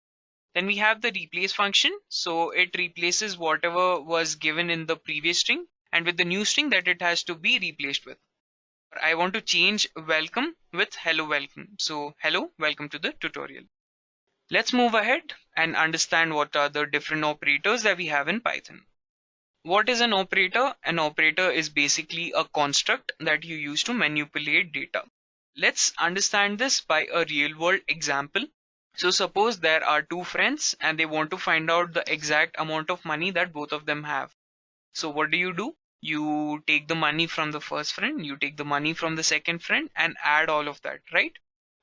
Then we have the replace function. So it replaces whatever was given in the previous string and with the new string that it has to be replaced with. I want to change welcome with hello welcome. So hello, welcome to the tutorial. Let's move ahead and understand what are the different operators that we have in Python. What is an operator? An operator is basically a construct that you use to manipulate data. Let's understand this by a real world example. So suppose there are two friends and they want to find out the exact amount of money that both of them have. So what do? You take the money from the first friend, you take the money from the second friend and add all of that, right?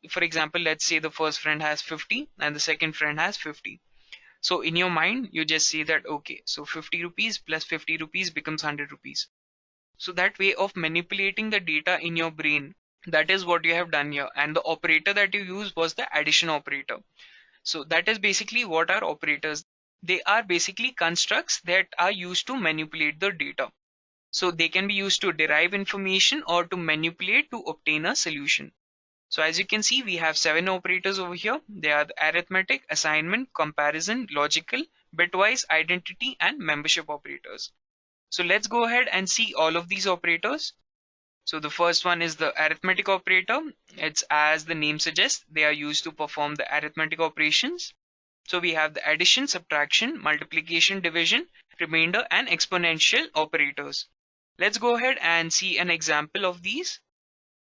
For example, let's say the first friend has 50 and the second friend has 50. So in your mind, you just say that, okay, so 50 rupees plus 50 rupees becomes 100 rupees. So that way of manipulating the data in your brain, that is what you have done here. And the operator that you use was the addition operator. So that is basically what are operators. They are basically constructs that are used to manipulate the data. So they can be used to derive information or to manipulate to obtain a solution. So as you can see, we have 7 operators over here. They are the arithmetic, assignment, comparison, logical, bitwise, identity, and membership operators. So let's go ahead and see all of these operators. So the first one is the arithmetic operator. It's as the name suggests, they are used to perform the arithmetic operations. So we have the addition, subtraction, multiplication, division, remainder, and exponential operators. Let's go ahead and see an example of these.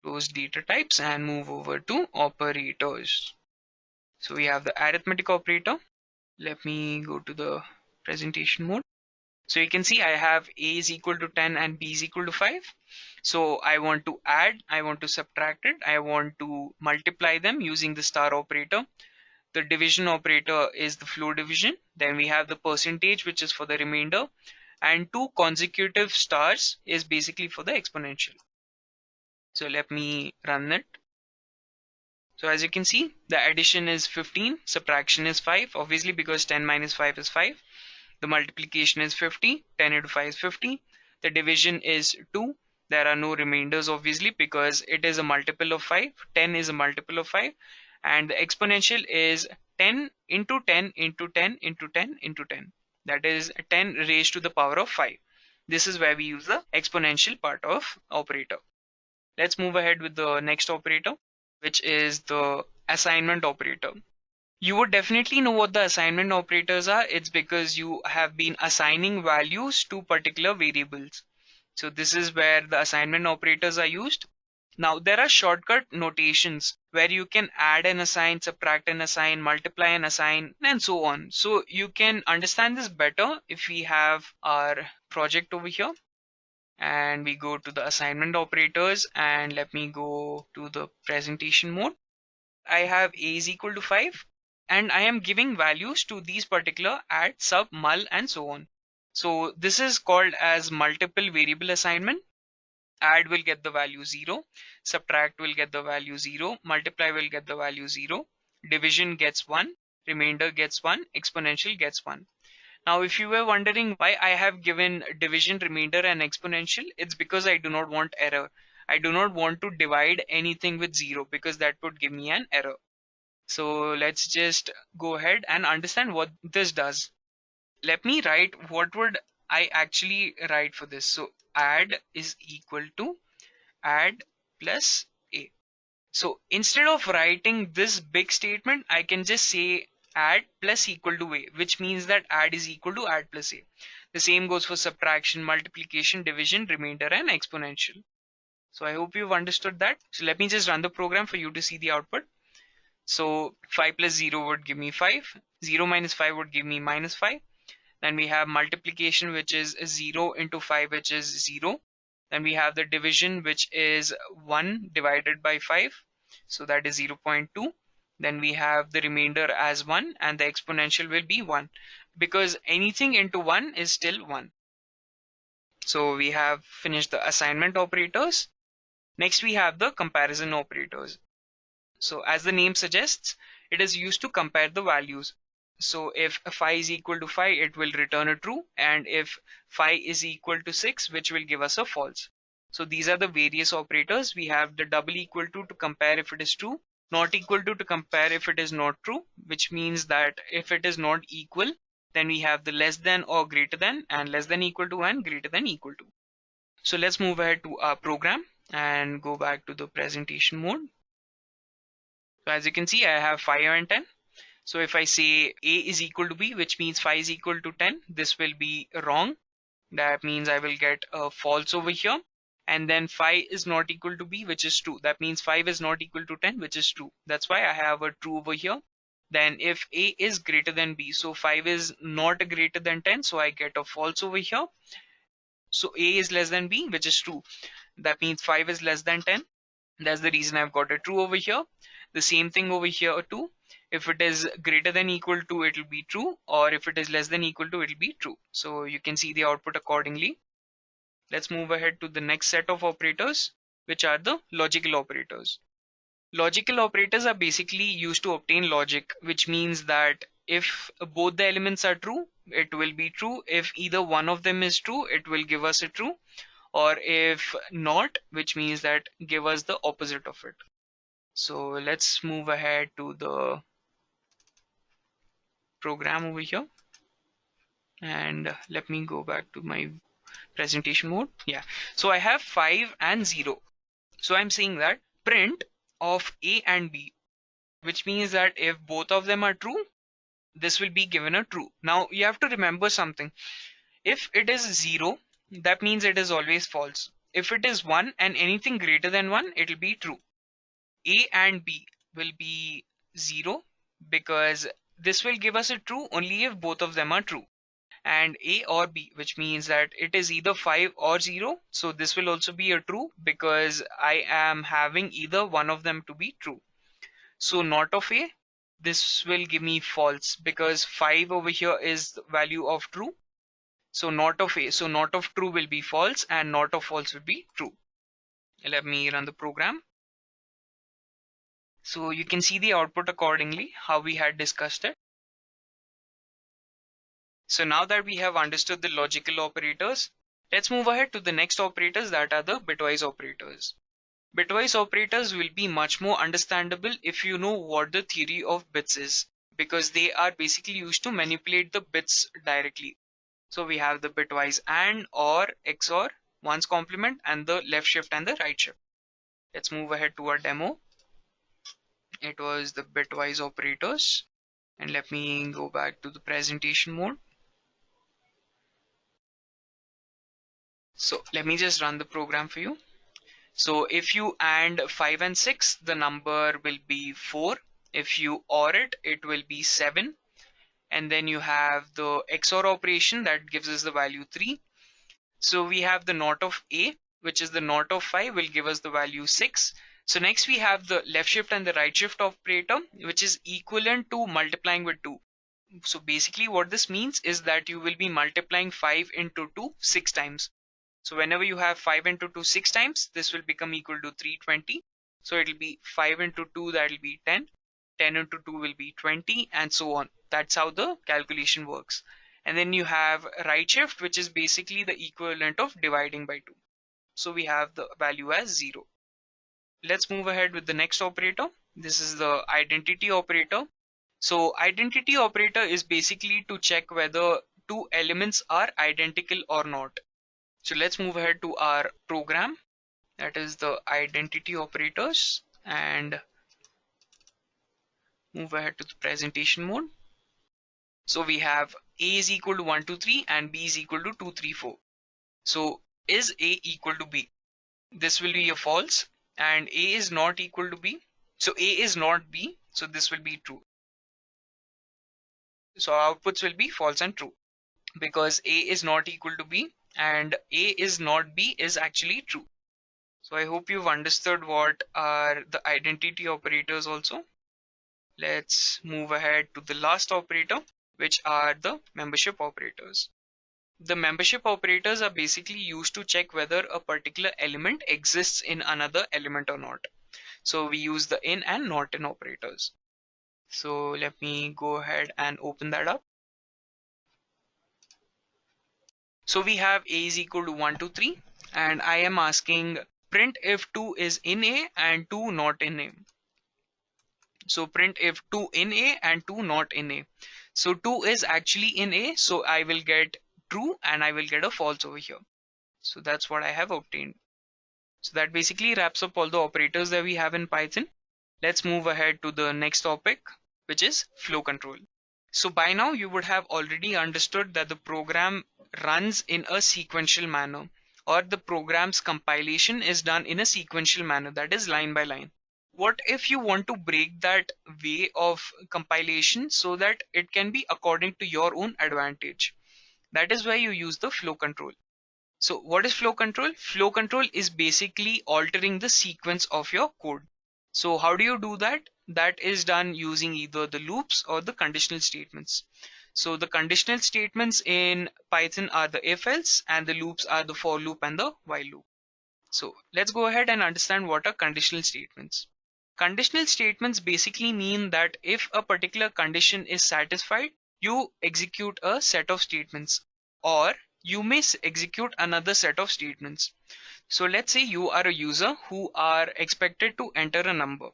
Close data types and move over to operators. So we have the arithmetic operator. Let me go to the presentation mode. So you can see I have a is equal to 10 and b is equal to 5. So I want to add, I want to subtract it, I want to multiply them using the star operator. The division operator is the floor division. Then we have the percentage, which is for the remainder. And two consecutive stars is basically for the exponential. So let me run it. So as you can see, the addition is 15, subtraction is 5, obviously because 10 minus 5 is 5. The multiplication is 50, 10 into 5 is 50. The division is 2. There are no remainders obviously because it is a multiple of 5. 10 is a multiple of 5. And the exponential is 10 into 10 into 10 into 10 into 10. That is 10 raised to the power of 5. This is where we use the exponential part of operator. Let's move ahead with the next operator, which is the assignment operator. You would definitely know what the assignment operators are. It's because you have been assigning values to particular variables. So this is where the assignment operators are used. Now there are shortcut notations where you can add and assign, subtract and assign, multiply and assign, and so on. So you can understand this better if we have our project over here and we go to the assignment operators, and let me go to the presentation mode. I have a is equal to 5 and I am giving values to these particular add, sub, mul and so on. So this is called as multiple variable assignment. Add will get the value 0, subtract will get the value 0, multiply will get the value 0, division gets 1, remainder gets 1, exponential gets 1. Now if you were wondering why I have given division, remainder and exponential, it's because I do not want error. I do not want to divide anything with 0 because that would give me an error. So let's just go ahead and understand what this does. Let me write what would I actually write for this. So add is equal to add plus a. So instead of writing this big statement, I can just say add plus equal to a, which means that add is equal to add plus a. The same goes for subtraction, multiplication, division, remainder and exponential. So I hope you've understood that. So let me just run the program for you to see the output. So 5 plus 0 would give me 5. 0 minus 5 would give me minus 5. Then we have multiplication, which is 0 into 5, which is 0. Then we have the division, which is 1 divided by 5. So that is 0.2. Then we have the remainder as 1 and the exponential will be 1 because anything into 1 is still 1. So we have finished the assignment operators. Next we have the comparison operators. So as the name suggests, it is used to compare the values. So if phi is equal to 5, it will return a true, and if phi is equal to 6, which will give us a false. So these are the various operators. We have the double equal to compare if it is true, not equal to compare if it is not true, which means that if it is not equal, then we have the less than or greater than, and less than equal to and greater than equal to. So let's move ahead to our program and go back to the presentation mode. So as you can see, I have 5 and 10. So if I say a is equal to b, which means phi is equal to 10, this will be wrong. That means I will get a false over here. And then phi is not equal to b, which is true. That means 5 is not equal to 10, which is true. That's why I have a true over here. Then if a is greater than b, so 5 is not greater than 10, so I get a false over here. So a is less than b, which is true. That means 5 is less than 10. That's the reason I've got a true over here. The same thing over here too. If it is greater than equal to, it will be true, or if it is less than equal to, it will be true. So you can see the output accordingly. Let's move ahead to the next set of operators, which are the logical operators. Logical operators are basically used to obtain logic, which means that if both the elements are true, it will be true. If either one of them is true, it will give us a true, or if not, which means that give us the opposite of it. So let's move ahead to the program over here, and let me go back to my presentation mode. Yeah, so I have 5 and 0. So I'm saying that print of a and b, which means that if both of them are true, this will be given a true. Now you have to remember something. If it is 0, that means it is always false. If it is 1 and anything greater than 1, it will be true. A and b will be 0 because this will give us a true only if both of them are true. And a or b, which means that it is either 5 or 0. So this will also be a true because I am having either one of them to be true. So not of a, this will give me false because 5 over here is the value of true. So not of A, so not of true will be false and not of false will be true. Let me run the program. So you can see the output accordingly, how we had discussed it. So now that we have understood the logical operators, let's move ahead to the next operators, that are the bitwise operators. Bitwise operators will be much more understandable if you know what the theory of bits is, because they are basically used to manipulate the bits directly. So we have the bitwise AND, OR, XOR, ones complement, and the left shift and the right shift. Let's move ahead to our demo. It was the bitwise operators. And let me go back to the presentation mode. So let me just run the program for you. So if you AND 5 and 6, the number will be 4. If you OR it, it will be 7. And then you have the XOR operation that gives us the value 3. So we have the NOT of A, which is the NOT of 5 will give us the value 6. So next we have the left shift and the right shift operator, which is equivalent to multiplying with 2. So basically what this means is that you will be multiplying 5 into 2 6 times. So whenever you have 5 into 2 6 times, this will become equal to 320. So it will be 5 into 2, that will be 10. 10 into 2 will be 20, and so on. That's how the calculation works. And then you have right shift, which is basically the equivalent of dividing by 2. So we have the value as 0. Let's move ahead with the next operator. This is the identity operator. So identity operator is basically to check whether two elements are identical or not. So let's move ahead to our program, that is the identity operators, and move ahead to the presentation mode. So we have A is equal to 1 2 3 and B is equal to 2 3 4. So is A equal to B? This will be a false, and A is not equal to B. So A is not B, so this will be true. So our outputs will be false and true because A is not equal to B and A is not B is actually true. So I hope you've understood what are the identity operators also. Let's move ahead to the last operator, which are the membership operators. The membership operators are basically used to check whether a particular element exists in another element or not. So we use the in and not in operators. So let me go ahead and open that up. So we have A is equal to 1 2 3, and I am asking print if 2 is in A and 2 not in A. So print if 2 in A and 2 not in A. So 2 is actually in A, so I will get true and I will get a false over here. So that's what I have obtained. So that basically wraps up all the operators that we have in Python. Let's move ahead to the next topic, which is flow control. So by now you would have already understood that the program runs in a sequential manner, or the program's compilation is done in a sequential manner, that is line by line. What if you want to break that way of compilation so that it can be according to your own advantage? That is why you use the flow control. So what is flow control? Flow control is basically altering the sequence of your code. So how do you do that? That is done using either the loops or the conditional statements. So the conditional statements in Python are the if else, and the loops are the for loop and the while loop. So let's go ahead and understand what are conditional statements. Conditional statements basically mean that if a particular condition is satisfied, you execute a set of statements, or you may execute another set of statements. So let's say you are a user who are expected to enter a number,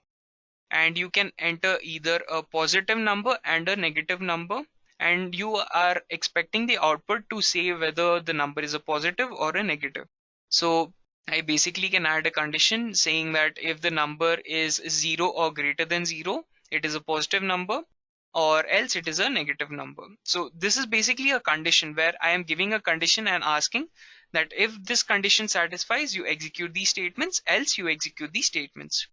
and you can enter either a positive number and a negative number, and you are expecting the output to say whether the number is a positive or a negative. So I basically can add a condition saying that if the number is 0 or greater than 0, it is a positive number, or else it is a negative number. So this is basically a condition where I am giving a condition and asking that if this condition satisfies, you execute these statements, else you execute these statements.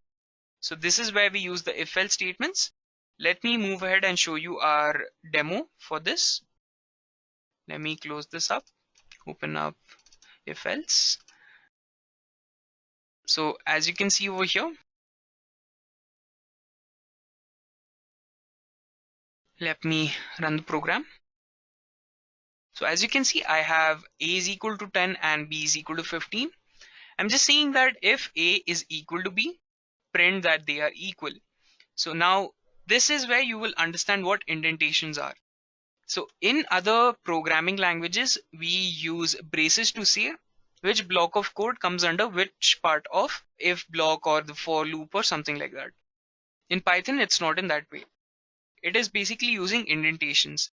So this is where we use the if else statements. Let me move ahead and show you our demo for this. Let me close this up, open up if else. So as you can see over here, Let me run the program. So as you can see, I have A is equal to 10 and B is equal to 15. I'm just saying that if A is equal to B, print that they are equal. So now this is where you will understand what indentations are. So in other programming languages, we use braces to say which block of code comes under which part of if block or the for loop or something like that. In Python, it's not in that way. It is basically using indentations.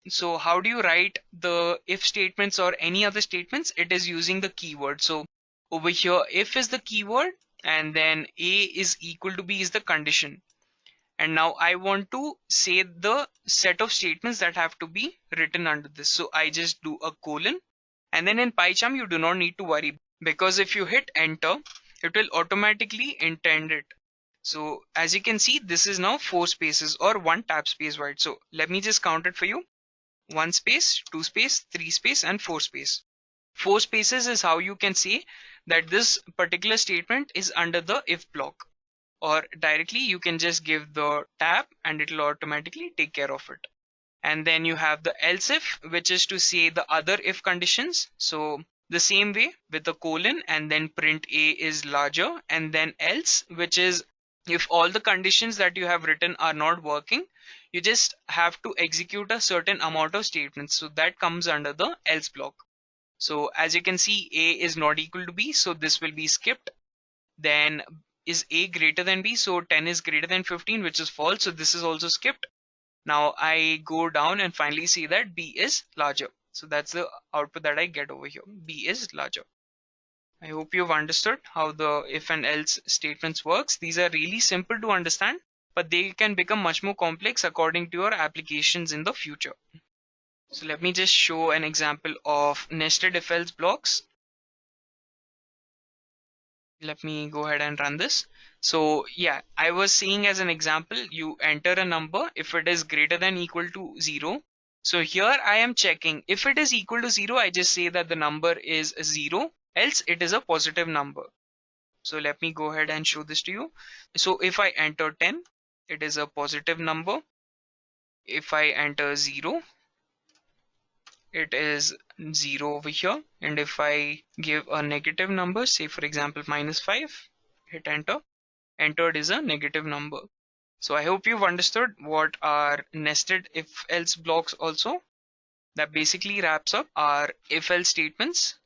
So how do you write the if statements or any other statements? It is using the keyword. So over here, if is the keyword and then A is equal to B is the condition. And now I want to say the set of statements that have to be written under this. So I just do a colon, and then in PyCharm you do not need to worry, because if you hit enter, it will automatically indent it. So as you can see, this is now 4 spaces or 1 tab space wide. So let me just count it for you. 1 space, 2 space, 3 space and 4 space. 4 spaces is how you can say that this particular statement is under the if block. Or directly you can just give the tab and it will automatically take care of it. And then you have the else if, which is to say the other if conditions. So the same way with the colon and then print A is larger, and then else, which is if all the conditions that you have written are not working, you just have to execute a certain amount of statements. So that comes under the else block. So as you can see, A is not equal to B, so this will be skipped. Then is A greater than B? So 10 is greater than 15, which is false. So this is also skipped. Now I go down and finally see that B is larger. So that's the output that I get over here. B is larger. I hope you've understood how the if and else statements works. These are really simple to understand, but they can become much more complex according to your applications in the future. So let me just show an example of nested if else blocks. Let me go ahead and run this. So yeah, I was seeing as an example, you enter a number if it is greater than equal to 0. So here I am checking if it is equal to 0, I just say that the number is 0, else it is a positive number. So let me go ahead and show this to you. So if I enter 10, it is a positive number. If I enter 0, it is 0 over here. And if I give a negative number, say for example -5, hit enter. Entered is a negative number. So I hope you've understood what are nested if else blocks also. That basically wraps up our if else statements.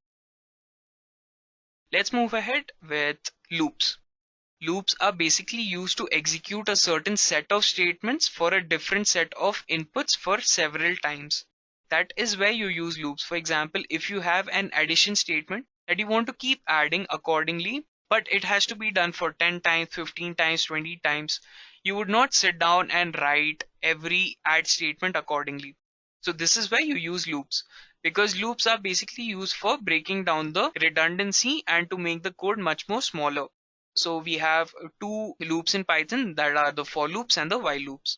Let's move ahead with loops. Loops are basically used to execute a certain set of statements for a different set of inputs for several times. That is where you use loops. For example, if you have an addition statement that you want to keep adding accordingly, but it has to be done for 10 times, 15 times, 20 times, you would not sit down and write every add statement accordingly. So this is where you use loops, because loops are basically used for breaking down the redundancy and to make the code much more smaller. So we have 2 loops in Python, that are the for loops and the while loops.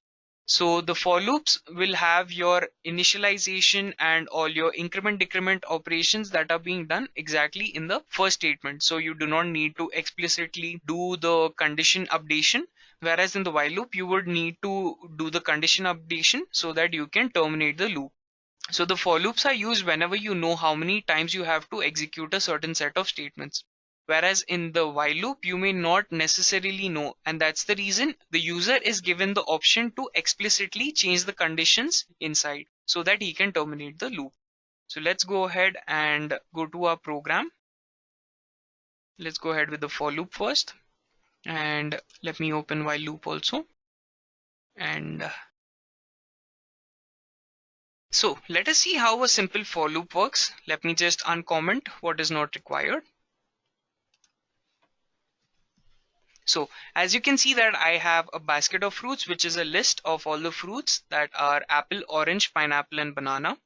So the for loops will have your initialization and all your increment decrement operations that are being done exactly in the first statement. So you do not need to explicitly do the condition updation. Whereas in the while loop, you would need to do the condition updation so that you can terminate the loop. So the for loops are used whenever you know how many times you have to execute a certain set of statements. Whereas in the while loop, you may not necessarily know, and that's the reason the user is given the option to explicitly change the conditions inside so that he can terminate the loop. So let's go ahead and go to our program. Let's go ahead with the for loop first, and let me open while loop also. And so let us see how a simple for loop works. Let me just uncomment what is not required. So as you can see that I have a basket of fruits, which is a list of all the fruits that are apple, orange, pineapple, and banana.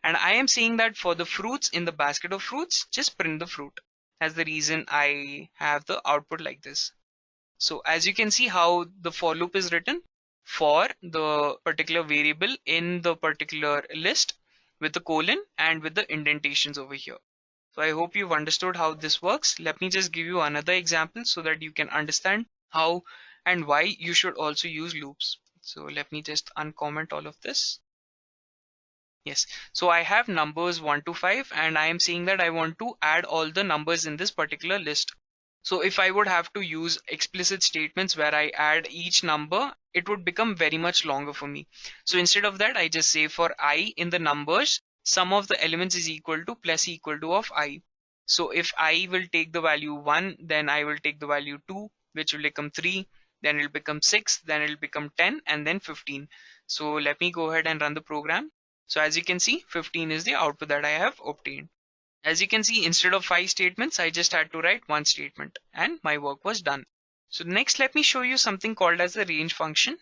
And I am saying that for the fruits in the basket of fruits, just print the fruit. That's the reason I have the output like this. So as you can see how the for loop is written for the particular variable in the particular list with the colon and with the indentations over here. So I hope you've understood how this works. Let me just give you another example so that you can understand how and why you should also use loops. So let me just uncomment all of this. Yes, so I have numbers 1 to 5 and I am saying that I want to add all the numbers in this particular list. So if I would have to use explicit statements where I add each number, it would become very much longer for me. So instead of that, I just say for I in the numbers, sum of the elements is equal to plus equal to of I. So if I will take the value 1, then I will take the value 2, which will become 3, then it will become 6, then it will become 10, and then 15. So let me go ahead and run the program. So as you can see, 15 is the output that I have obtained. As you can see, instead of 5 statements, I just had to write one statement and my work was done. So next, let me show you something called as the range function.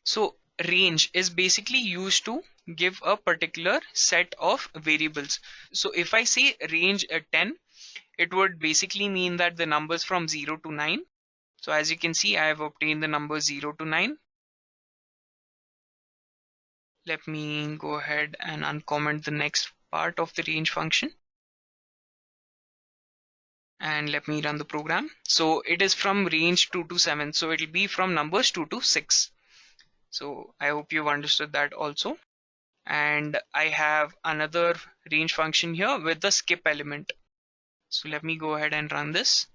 So range is basically used to give a particular set of variables. So if I say range 10, it would basically mean that the numbers from 0 to 9. So as you can see, I have obtained the numbers 0 to 9. Let me go ahead and uncomment the next part of the range function. And let me run the program. So it is from range 2 to 7. So it will be from numbers 2 to 6. So I hope you've understood that also. And I have another range function here with the skip element. So let me go ahead and run this.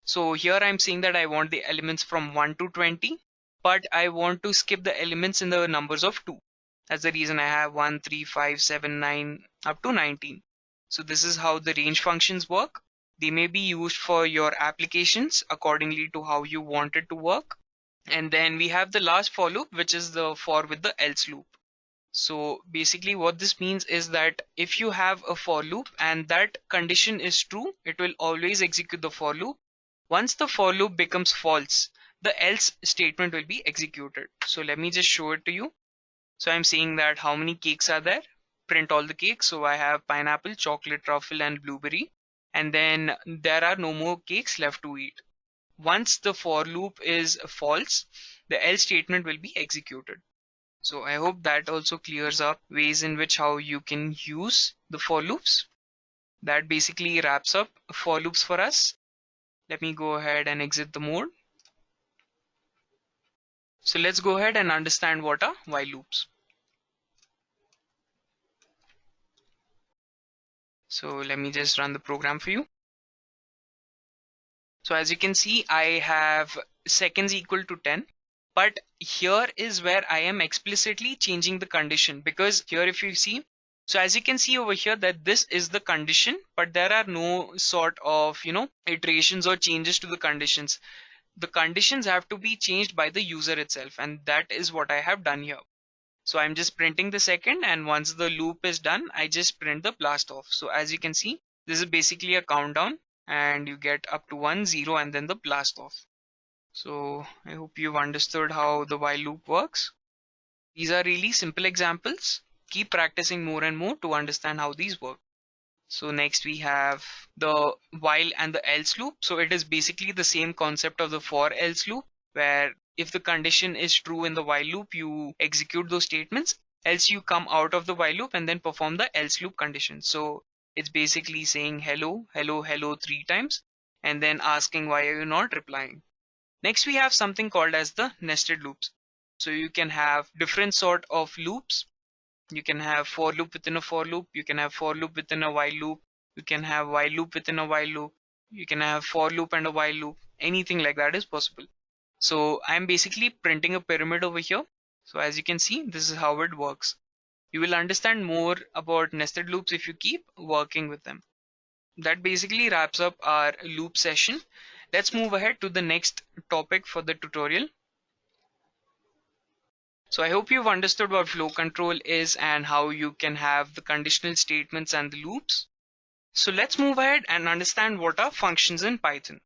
So here I'm saying that I want the elements from 1 to 20, but I want to skip the elements in the numbers of 2. That's the reason I have 1, 3, 5, 7, 9 up to 19. So this is how the range functions work. They may be used for your applications accordingly to how you want it to work. And then we have the last for loop, which is the for with the else loop. So basically what this means is that if you have a for loop and that condition is true, it will always execute the for loop. Once the for loop becomes false, the else statement will be executed. So let me just show it to you. So I'm saying that how many cakes are there? Print all the cakes. So I have pineapple, chocolate, truffle, and blueberry. And then there are no more cakes left to eat. Once the for loop is false, the else statement will be executed. So I hope that also clears up ways in which how you can use the for loops. That basically wraps up for loops for us. Let me go ahead and exit the mode. So let's go ahead and understand what are while loops. So let me just run the program for you. So as you can see, I have seconds equal to 10. But here is where I am explicitly changing the condition, because here if you see, so as you can see over here that this is the condition, but there are no sort of, iterations or changes to the conditions. The conditions have to be changed by the user itself, and that is what I have done here. So I'm just printing the second, and once the loop is done, I just print the blast off. So as you can see, this is basically a countdown and you get up to 1, 0, and then the blast off. So I hope you've understood how the while loop works. These are really simple examples. Keep practicing more and more to understand how these work. So next we have the while and the else loop. So it is basically the same concept of the for else loop, where if the condition is true in the while loop, you execute those statements, else you come out of the while loop and then perform the else loop condition. So it's basically saying hello, hello, hello 3 times and then asking why are you not replying. Next, we have something called as the nested loops. So you can have different sort of loops. You can have for loop within a for loop. You can have for loop within a while loop. You can have while loop within a while loop. You can have for loop and a while loop. Anything like that is possible. So I'm basically printing a pyramid over here. So as you can see, this is how it works. You will understand more about nested loops if you keep working with them. That basically wraps up our loop session. Let's move ahead to the next topic for the tutorial. So I hope you've understood what flow control is and how you can have the conditional statements and the loops. So let's move ahead and understand what are functions in Python.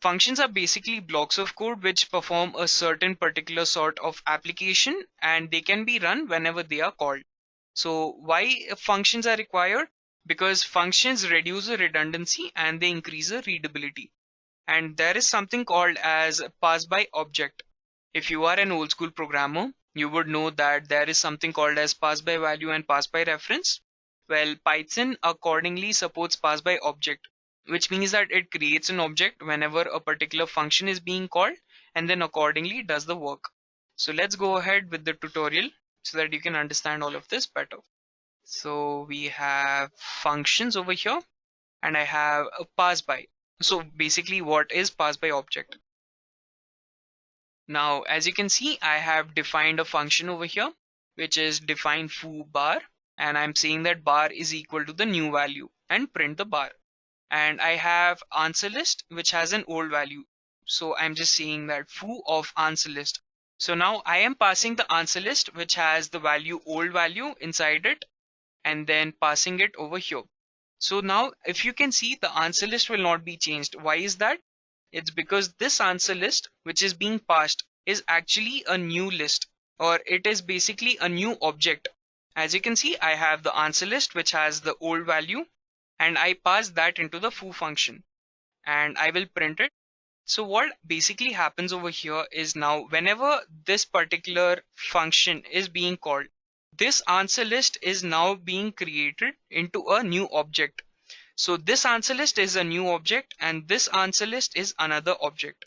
Functions are basically blocks of code which perform a certain particular sort of application and they can be run whenever they are called. So why functions are required? Because functions reduce the redundancy and they increase the readability. And there is something called as pass by object. If you are an old school programmer, you would know that there is something called as pass by value and pass by reference. Well, Python accordingly supports pass by object. which means that it creates an object whenever a particular function is being called and then accordingly does the work. So let's go ahead with the tutorial so that you can understand all of this better. So we have functions over here and I have a pass by. So basically what is pass by object? Now as you can see, I have defined a function over here which is define foo bar, and I'm saying that bar is equal to the new value and print the bar. And I have answer list which has an old value. So I'm just saying that foo of answer list. So now I am passing the answer list which has the value old value inside it and then passing it over here. So now if you can see, the answer list will not be changed. Why is that? It's because this answer list which is being passed is actually a new list, or it is basically a new object. As you can see, I have the answer list which has the old value and I pass that into the foo function and I will print it. So what basically happens over here is, now whenever this particular function is being called, this answer list is now being created into a new object. So this answer list is a new object and this answer list is another object.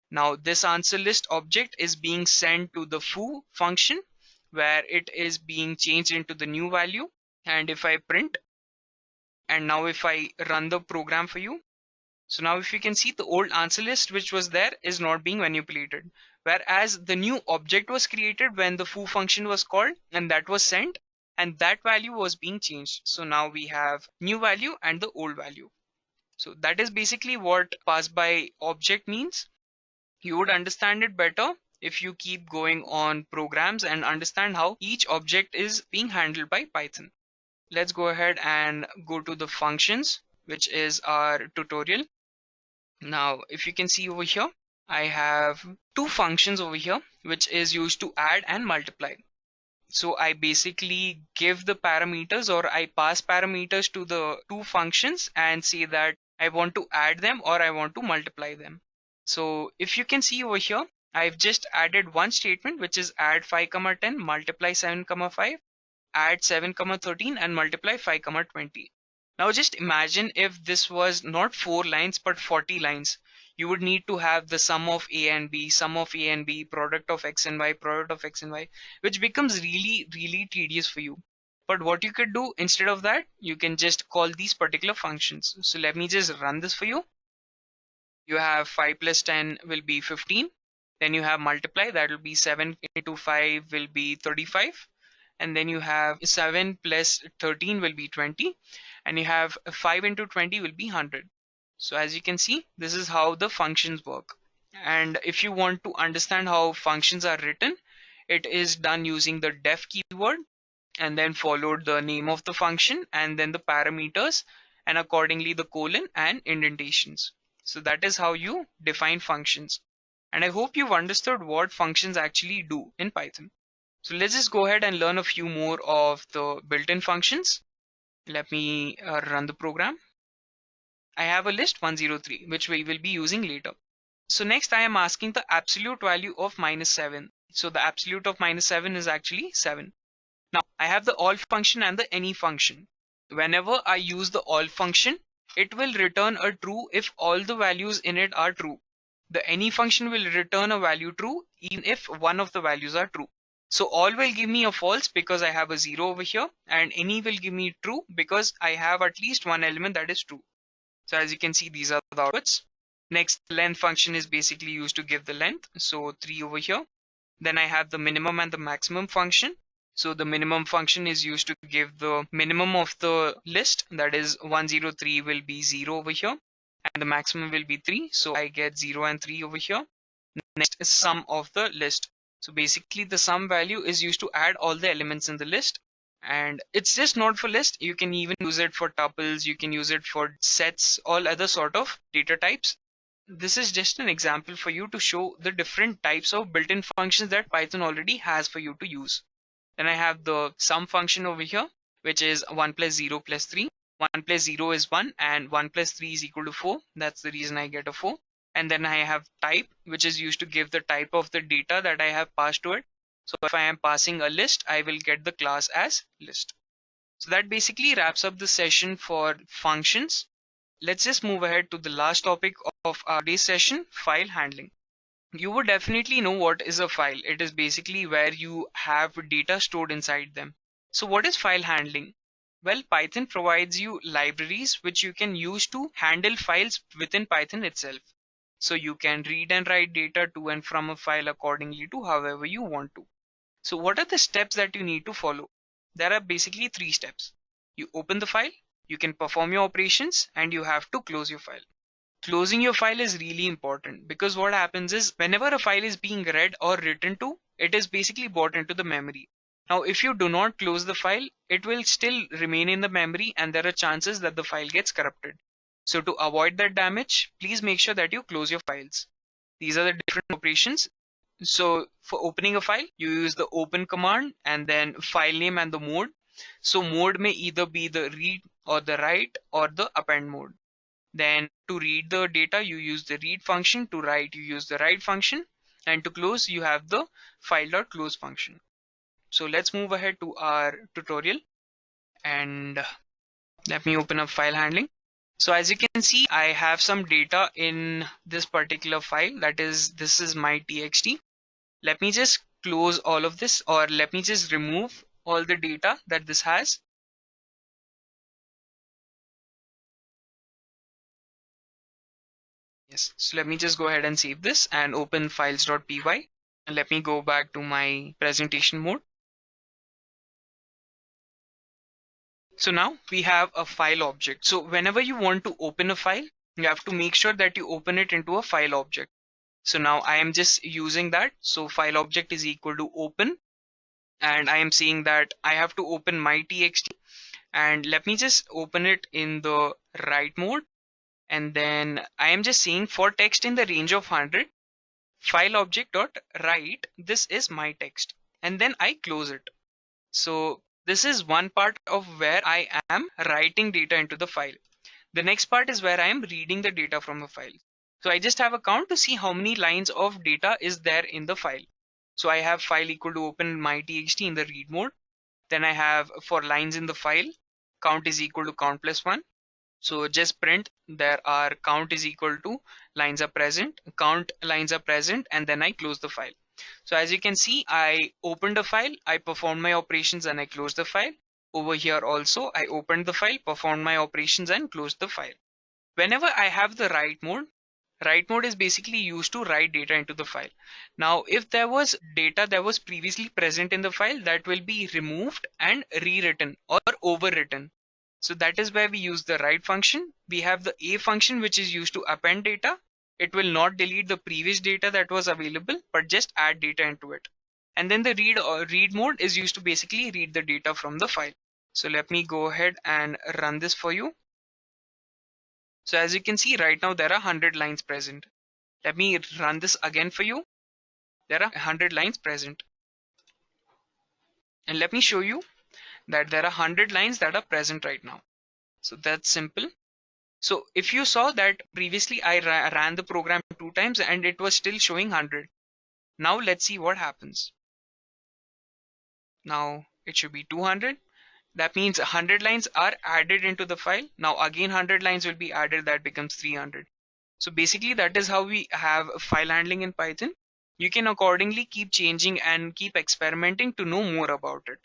Now this answer list object is being sent to the foo function where it is being changed into the new value. And if I print, and now if I run the program for you, so now if you can see, the old answer list which was there is not being manipulated, whereas the new object was created when the foo function was called and that was sent and that value was being changed. So now we have new value and the old value. So that is basically what pass by object means. You would understand it better if you keep going on programs and understand how each object is being handled by Python. Let's go ahead and go to the functions, which is our tutorial. Now, if you can see over here, I have two functions over here, which is used to add and multiply. So I basically give the parameters, or I pass parameters to the two functions and say that I want to add them or I want to multiply them. So if you can see over here, I've just added one statement, which is add 5, 10, multiply 7, 5, add 7, 13 and multiply 5, 20. Now just imagine if this was not 4 lines but 40 lines. You would need to have the sum of a and b, sum of a and b, product of x and y, product of x and y, which becomes really tedious for you. But what you could do instead of that, you can just call these particular functions. So let me just run this for you. You have 5 plus 10 will be 15. Then you have multiply, that will be 7 into 5 will be 35. And then you have 7 plus 13 will be 20. And you have 5 into 20 will be 100. So as you can see, this is how the functions work. And if you want to understand how functions are written, it is done using the def keyword and then followed the name of the function and then the parameters and accordingly the colon and indentations. So that is how you define functions. And I hope you've understood what functions actually do in Python. So let's just go ahead and learn a few more of the built-in functions. Let me run the program. I have a list 103, which we will be using later. So next I am asking the absolute value of -7. So the absolute of -7 is actually 7. Now I have the all function and the any function. Whenever I use the all function, it will return a true if all the values in it are true. The any function will return a value true even if one of the values are true. So all will give me a false because I have a 0 over here, and any will give me true because I have at least one element that is true. So as you can see, these are the outputs. Next, length function is basically used to give the length. So 3 over here. Then I have the minimum and the maximum function. So the minimum function is used to give the minimum of the list, that is 103 will be 0 over here and the maximum will be 3. So I get 0 and 3 over here. Next is sum of the list. So basically the sum value is used to add all the elements in the list. And it's just not for list. You can even use it for tuples. You can use it for sets, all other sort of data types. This is just an example for you to show the different types of built-in functions that Python already has for you to use. Then I have the sum function over here, which is 1 plus 0 plus 3. 1 plus 0 is 1 and 1 plus 3 is equal to 4. That's the reason I get a 4. And then I have type, which is used to give the type of the data that I have passed to it. So if I am passing a list, I will get the class as list. So that basically wraps up the session for functions. let's just move ahead to the last topic of our today's session, file handling. You would definitely know what is a file. It is basically where you have data stored inside them. So what is file handling? Well, Python provides you libraries which you can use to handle files within Python itself. So you can read and write data to and from a file accordingly to however you want to. So what are the steps that you need to follow? There are basically three steps. You open the file, you can perform your operations, and you have to close your file. Closing your file is really important because what happens is whenever a file is being read or written to, it is basically brought into the memory. Now, if you do not close the file, it will still remain in the memory and there are chances that the file gets corrupted. So to avoid that damage, please make sure that you close your files. These are the different operations. So for opening a file, you use the open command and then file name and the mode. So mode may either be the read or the write or the append mode. Then to read the data, you use the read function. To write, you use the write function. And to close, you have the file.close function. So let's move ahead to our tutorial and let me open up file handling. So as you can see, I have some data in this particular file. That is, this is my txt. Let me just close all of this, or let me just remove all the data that this has. Yes, so let me just go ahead and save this and open files.py. And let me go back to my presentation mode. So now we have a file object. So whenever you want to open a file, you have to make sure that you open it into a file object. So now I am just using that. So file object is equal to open. And I am saying that I have to open my txt. And let me just open it in the write mode. And then I am just saying for text in the range of 100, file object dot write, this is my text. And then I close it. So this is one part of where I am writing data into the file. The next part is where I am reading the data from a file. So I just have a count to see how many lines of data is there in the file. So I have file equal to open my txt in the read mode. Then I have for lines in the file, count is equal to count plus 1. So just print there are count is equal to lines are present, count lines are present, and then I close the file. So as you can see, I opened a file, I performed my operations and I closed the file. Over here also, I opened the file, performed my operations and closed the file. Whenever I have the write mode is basically used to write data into the file. Now, if there was data that was previously present in the file, that will be removed and rewritten or overwritten. So that is where we use the write function. We have the a function which is used to append data. It will not delete the previous data that was available, but just add data into it. And then the read mode is used to basically read the data from the file. So let me go ahead and run this for you. So as you can see right now, there are 100 lines present. Let me run this again for you. There are 100 lines present. And let me show you that there are 100 lines that are present right now. So that's simple. So if you saw that previously I ran the program 2 times and it was still showing 100. Now let's see what happens. Now it should be 200. That means 100 lines are added into the file. Now again 100 lines will be added, that becomes 300. So basically that is how we have file handling in Python. You can accordingly keep changing and keep experimenting to know more about it.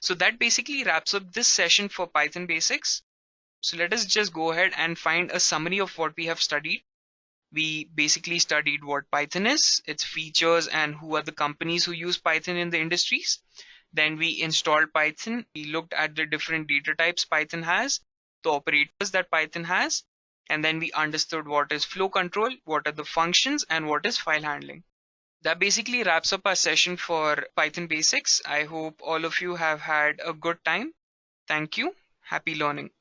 So that basically wraps up this session for Python basics. So let us just go ahead and find a summary of what we have studied. We basically studied what Python is, its features, and who are the companies who use Python in the industries. Then we installed Python. We looked at the different data types Python has, the operators that Python has, and then we understood what is flow control, what are the functions, and what is file handling. That basically wraps up our session for Python basics. I hope all of you have had a good time. Thank you. Happy learning.